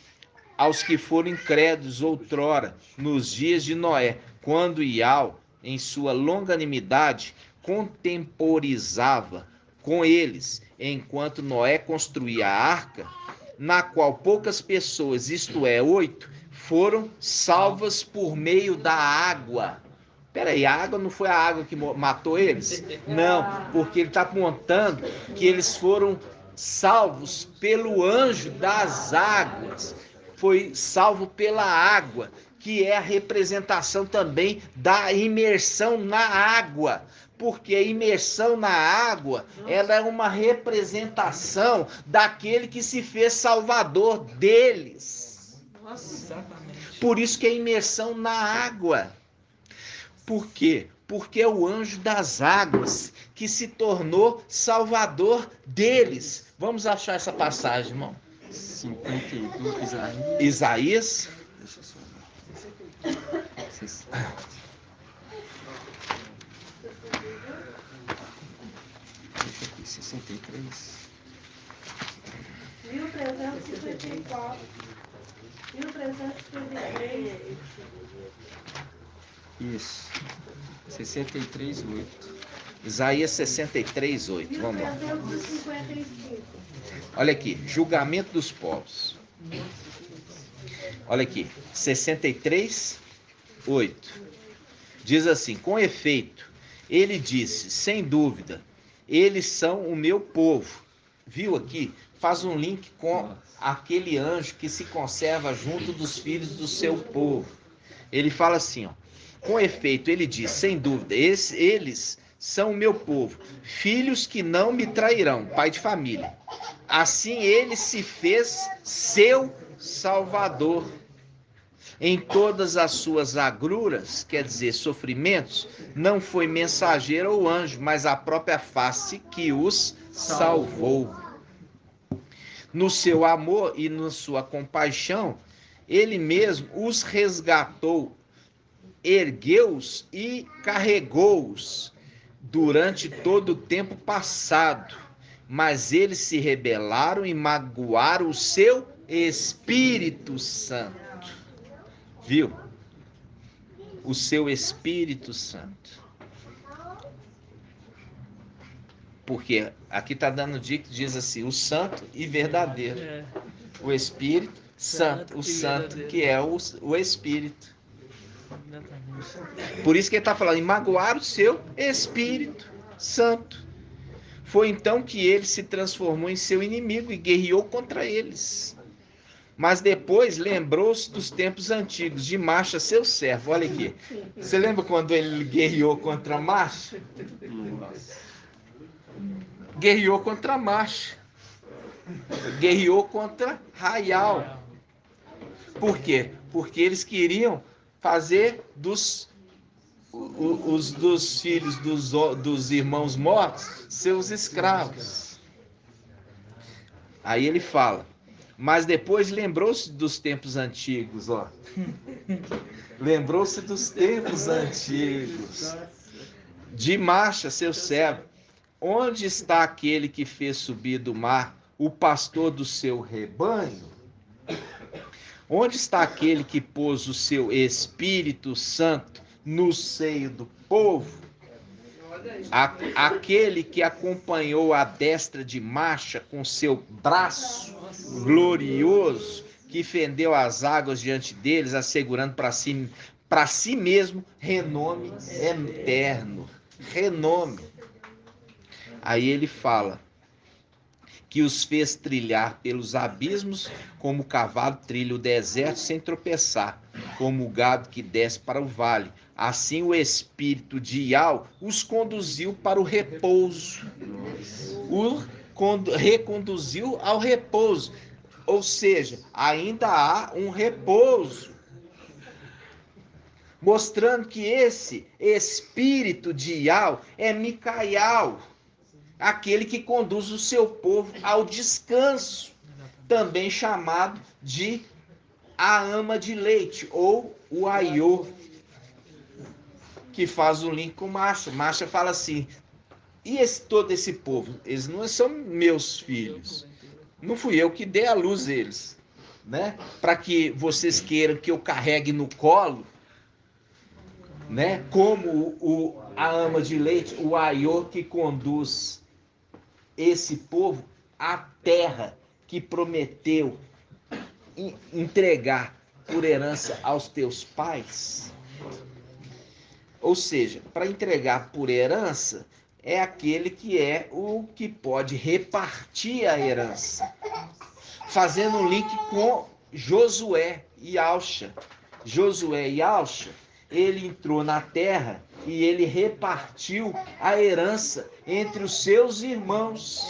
aos que foram incrédulos outrora, nos dias de Noé, quando Ial, em sua longanimidade, contemporizava com eles, enquanto Noé construía a arca, na qual poucas pessoas, isto é, 8, foram salvas por meio da água. Peraí, a água não foi a água que matou eles? Não, porque ele está contando que eles foram salvos pelo anjo das águas. Foi salvo pela água, que é a representação também da imersão na água. Porque a imersão na água, ela é uma representação daquele que se fez salvador deles. Por isso que é imersão na água. Por quê? Porque é o anjo das águas que se tornou salvador deles. Vamos achar essa passagem, irmão. 52, Isaías. Deixa eu só ver. 63. 1354. 1353. Isso. 63:8. Isaías 63:8. Vamos lá. 1355. Olha aqui. Julgamento dos povos. Olha aqui. 63:8. Diz assim: com efeito, ele disse, sem dúvida, eles são o meu povo. Viu aqui? Faz um link com aquele anjo que se conserva junto dos filhos do seu povo. Ele fala assim, ó. Com efeito, ele diz, sem dúvida, eles são o meu povo, filhos que não me trairão, pai de família. Assim ele se fez seu salvador. Em todas as suas agruras, quer dizer, sofrimentos, não foi mensageiro ou anjo, mas a própria face que os salvou. No seu amor e na sua compaixão, ele mesmo os resgatou, ergueu-os e carregou-os durante todo o tempo passado. Mas eles se rebelaram e magoaram o seu Espírito Santo. Viu? O seu Espírito Santo. Porque aqui está dando dica, diz assim, o santo e verdadeiro. O Espírito Santo, o santo que é o Espírito. Por isso que ele está falando, em magoar o seu Espírito Santo. Foi então que ele se transformou em seu inimigo e guerreou contra eles. Mas depois lembrou-se dos tempos antigos, de Marcha, seu servo. Olha aqui. Você lembra quando ele guerreou contra Marcha? Guerreou contra Marcha. Guerreou contra Raial. Por quê? Porque eles queriam fazer dos filhos dos irmãos mortos seus escravos. Aí ele fala, Mas depois lembrou-se dos tempos antigos, ó. Lembrou-se dos tempos antigos. De marcha, seu servo. Onde está aquele que fez subir do mar o pastor do seu rebanho? Onde está aquele que pôs o seu Espírito Santo no seio do povo? Aquele que acompanhou a destra de marcha com seu braço glorioso, que fendeu as águas diante deles, assegurando para si mesmo renome eterno. Renome. Aí ele fala que os fez trilhar pelos abismos, como o cavalo trilha o deserto sem tropeçar, como o gado que desce para o vale. Assim o espírito de Iau os conduziu para o repouso. Reconduziu ao repouso. Ou seja, ainda há um repouso. Mostrando que esse espírito de Iau é Micaial, aquele que conduz o seu povo ao descanso, também chamado de a ama de leite, ou o Aiô, que faz o link com Marcha. Marcha fala assim, e todo esse povo? Eles não são meus filhos. Não fui eu que dei à luz eles, né? Para que vocês queiram que eu carregue no colo, né? Como a ama de leite, o Aiô, que conduz esse povo à terra que prometeu entregar por herança aos teus pais. Ou seja, para entregar por herança é aquele que é o que pode repartir a herança. Fazendo um link com Josué e Alxa. Josué e Alxa, ele entrou na terra e ele repartiu a herança entre os seus irmãos.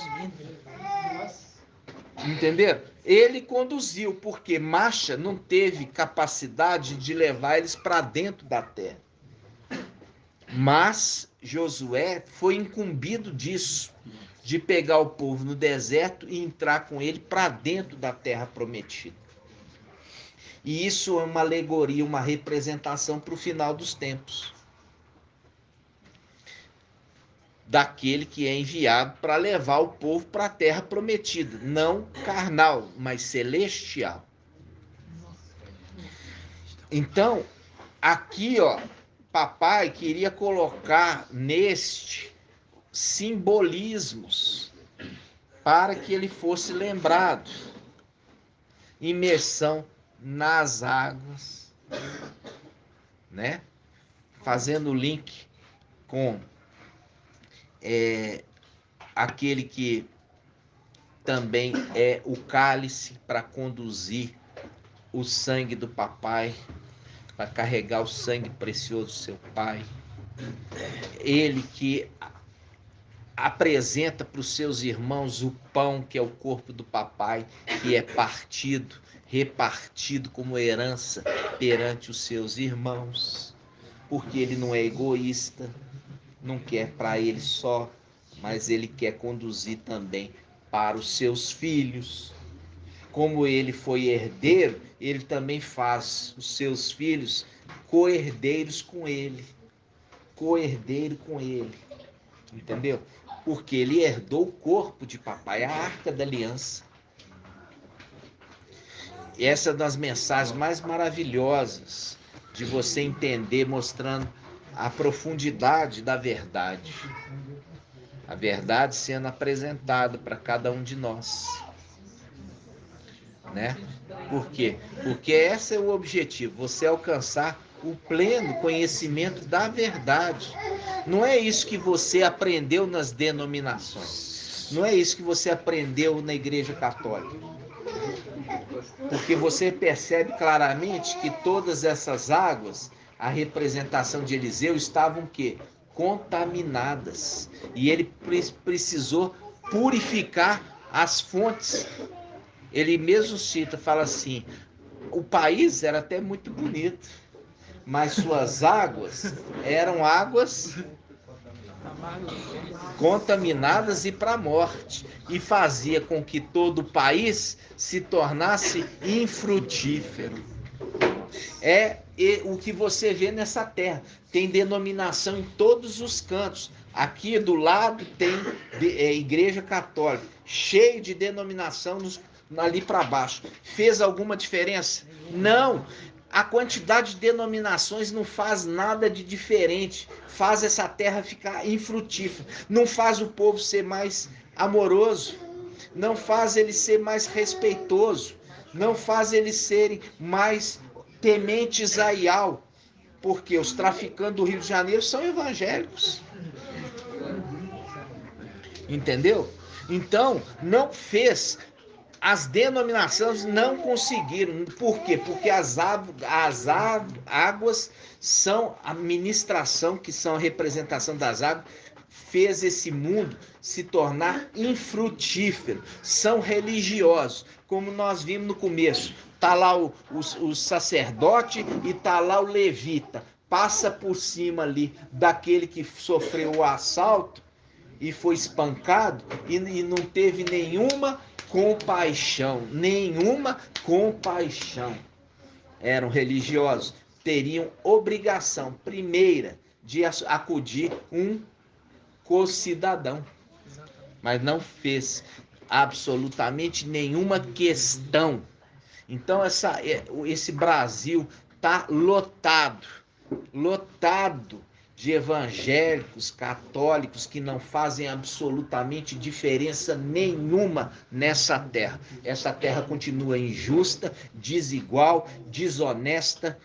Entenderam? Ele conduziu, porque Marcha não teve capacidade de levar eles para dentro da terra. Mas Josué foi incumbido disso, de pegar o povo no deserto e entrar com ele para dentro da terra prometida. E isso é uma alegoria, uma representação para o final dos tempos. Daquele que é enviado para levar o povo para a terra prometida, não carnal, mas celestial. Então, aqui, ó, papai queria colocar neste simbolismos para que ele fosse lembrado. Imersão nas águas, né? Fazendo o link com aquele que também é o cálice para conduzir o sangue do papai, para carregar o sangue precioso do seu pai. Ele que apresenta para os seus irmãos o pão, que é o corpo do papai, que é partido, repartido como herança perante os seus irmãos, porque ele não é egoísta, não quer para ele só, mas ele quer conduzir também para os seus filhos. Como ele foi herdeiro, ele também faz os seus filhos co-herdeiros com ele. Co-herdeiro com ele. Entendeu? Porque ele herdou o corpo de papai, a arca da aliança. E essa é uma das mensagens mais maravilhosas de você entender, mostrando a profundidade da verdade. A verdade sendo apresentada para cada um de nós. Né? Por quê? Porque esse é o objetivo, você alcançar o pleno conhecimento da verdade. Não é isso que você aprendeu nas denominações. Não é isso que você aprendeu na Igreja Católica. Porque você percebe claramente que todas essas águas, a representação de Eliseu, estavam o quê? Contaminadas. E ele precisou purificar as fontes. Ele mesmo cita, fala assim, o país era até muito bonito, mas suas águas eram águas contaminadas e para a morte, e fazia com que todo o país se tornasse infrutífero. O que você vê nessa terra. Tem denominação em todos os cantos. Aqui do lado tem igreja católica, cheio de denominação ali para baixo. Fez alguma diferença? Não. A quantidade de denominações não faz nada de diferente. Faz essa terra ficar infrutífera. Não faz o povo ser mais amoroso. Não faz ele ser mais respeitoso. Não faz eles serem mais tementes a Ial. Porque os traficantes do Rio de Janeiro são evangélicos. Entendeu? Então, não fez. As denominações não conseguiram. Por quê? Porque as águas são a ministração, que são a representação das águas, fez esse mundo se tornar infrutífero. São religiosos, como nós vimos no começo. Está lá o sacerdote e está lá o levita. Passa por cima ali daquele que sofreu o assalto e foi espancado e não teve nenhuma compaixão. Nenhuma compaixão. Eram religiosos. Teriam obrigação, primeira, de acudir um co-cidadão. Mas não fez absolutamente nenhuma questão. Então esse Brasil está lotado de evangélicos, católicos que não fazem absolutamente diferença nenhuma nessa terra. Essa terra continua injusta, desigual, desonesta,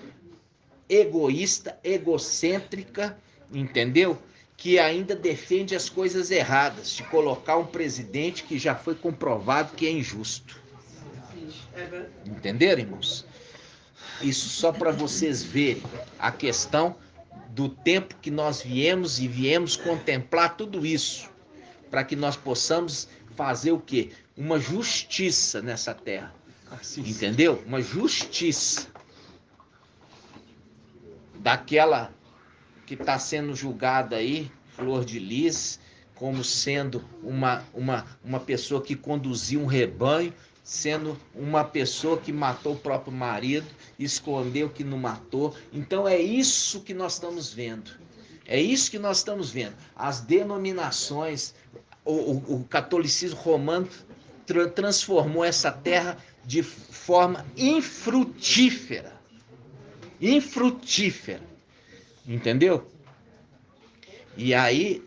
egoísta, egocêntrica, entendeu? Que ainda defende as coisas erradas, de colocar um presidente que já foi comprovado que é injusto. Entenderam, irmãos? Isso só para vocês verem a questão do tempo que nós viemos contemplar tudo isso, para que nós possamos fazer o quê? Uma justiça nessa terra. Entendeu? Uma justiça daquela que está sendo julgada aí, Flor de Lis, como sendo uma pessoa que conduziu um rebanho, sendo uma pessoa que matou o próprio marido, escondeu que não matou. Então é isso que nós estamos vendo. É isso que nós estamos vendo. As denominações, o catolicismo romano transformou essa terra de forma infrutífera. Infrutífera. Entendeu? E aí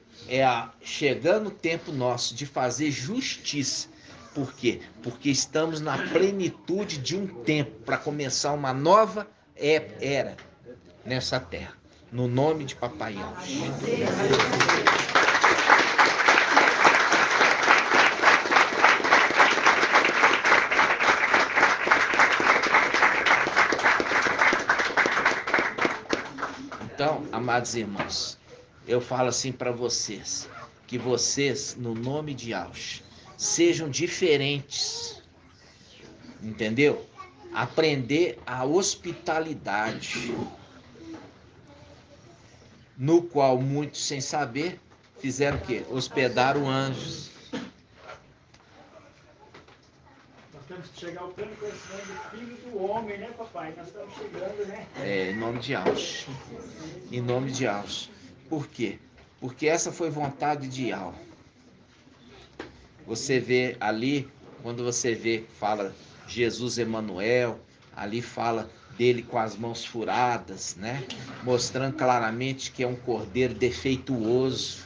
chegando o tempo nosso de fazer justiça. Por quê? Porque estamos na plenitude de um tempo para começar uma nova era nessa terra. No nome de Papai Yaush. Então, amados irmãos, eu falo assim para vocês, que vocês, no nome de Yaush, sejam diferentes, entendeu? Aprender a hospitalidade, no qual muitos, sem saber, fizeram o quê? Hospedaram anjos. Nós temos que chegar ao pleno conhecimento do Filho do Homem, né, papai? Nós estamos chegando, né? Em nome de Yaush. Em nome de Yaush. Por quê? Porque essa foi vontade de Yau. Você vê ali, quando você vê, fala Jesus Emanuel, ali fala dele com as mãos furadas, né? Mostrando claramente que é um cordeiro defeituoso.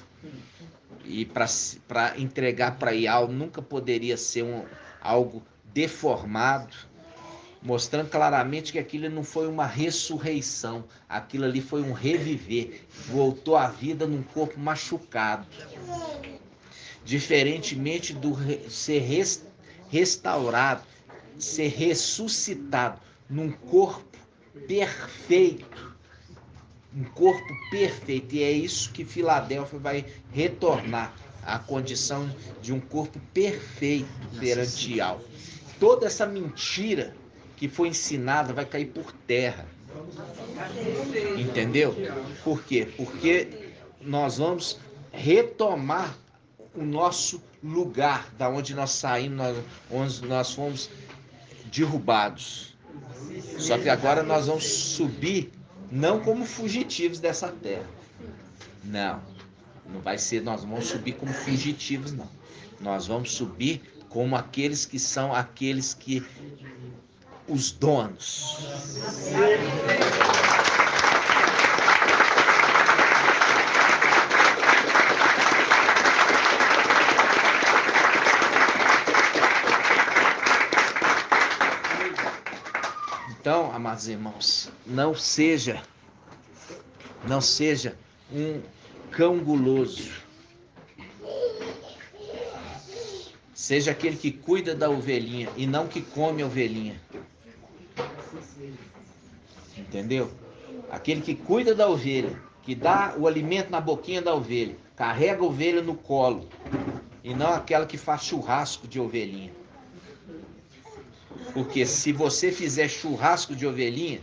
E para entregar para Ial nunca poderia ser algo deformado. Mostrando claramente que aquilo não foi uma ressurreição. Aquilo ali foi um reviver. Voltou à vida num corpo machucado. Diferentemente do ser restaurado, ser ressuscitado num corpo perfeito. Um corpo perfeito. E é isso que Filadélfia vai retornar, a condição de um corpo perfeito perante Yau. Toda essa mentira que foi ensinada vai cair por terra. Entendeu? Por quê? Porque nós vamos retomar o nosso lugar, da onde nós saímos, onde nós fomos derrubados. Só que agora nós vamos subir não como fugitivos dessa terra. Não vai ser, nós vamos subir como fugitivos, não. Nós vamos subir como aqueles que são aqueles que os donos. Então, amados irmãos, não seja um cão guloso. Seja aquele que cuida da ovelhinha e não que come a ovelhinha. Entendeu? Aquele que cuida da ovelha, que dá o alimento na boquinha da ovelha, carrega a ovelha no colo, e não aquela que faz churrasco de ovelhinha. Porque se você fizer churrasco de ovelhinha,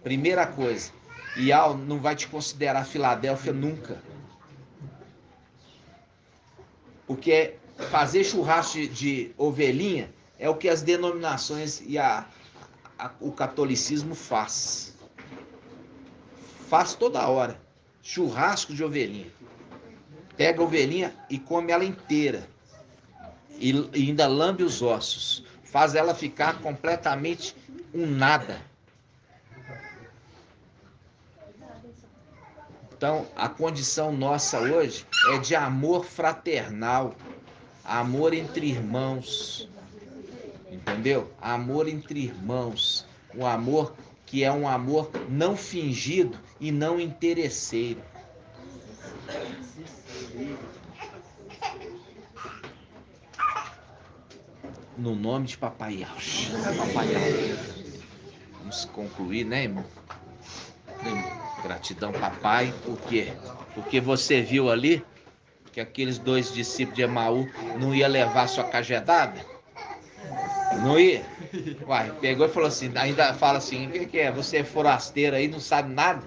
primeira coisa, Ial não vai te considerar Filadélfia nunca. Porque fazer churrasco de ovelhinha é o que as denominações e o catolicismo faz. Faz toda hora. Churrasco de ovelhinha. Pega a ovelhinha e come ela inteira. E ainda lambe os ossos. Faz ela ficar completamente um nada. Então, a condição nossa hoje é de amor fraternal, amor entre irmãos, entendeu? Amor entre irmãos, um amor que é um amor não fingido e não interesseiro. No nome de Papai Yaush. Vamos concluir, né, irmão? Gratidão, papai. Por quê? Porque você viu ali que aqueles 2 discípulos de Emaú não iam levar sua cajadada? Não ia? Uai, pegou e falou assim, ainda fala assim, o que é? Você é forasteiro aí, não sabe nada?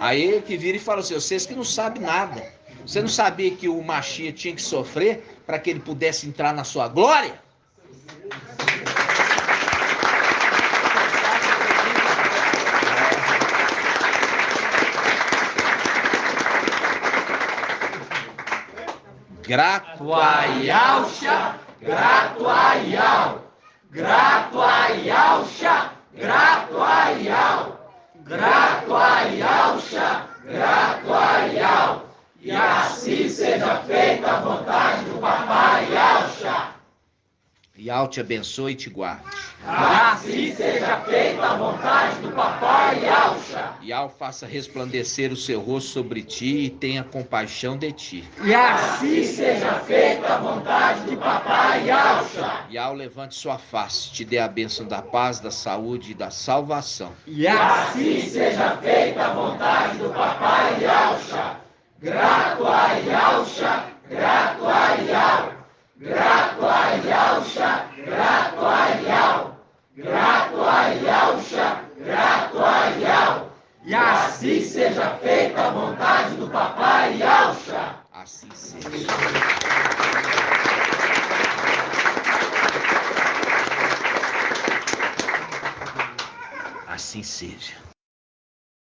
Aí ele que vira e fala assim, vocês que não sabem nada. Você não sabia que o Machia tinha que sofrer para que ele pudesse entrar na sua glória? Grato a Yahusha, grato a Yahweh, grato a Yahusha, grato a Yahweh, grato a Yahusha, grato a Yahweh. E assim seja feita a vontade do Papai Yahusha. Yahweh te abençoe e te guarde. Assim seja feita a vontade do Papai Yahusha. Yahweh faça resplandecer o seu rosto sobre ti e tenha compaixão de ti. E assim seja feita a vontade do Papai Yahusha. Yahweh levante sua face, te dê a bênção da paz, da saúde e da salvação. E assim seja feita a vontade do Papai Yahusha. Grato a Yahusha, grato a Yahweh. Grato a Yahusha, grato a Yahweh. Grato a Yahusha, grato a Yahweh. E assim seja feita a vontade do Papai Yahusha. Assim seja. Assim seja.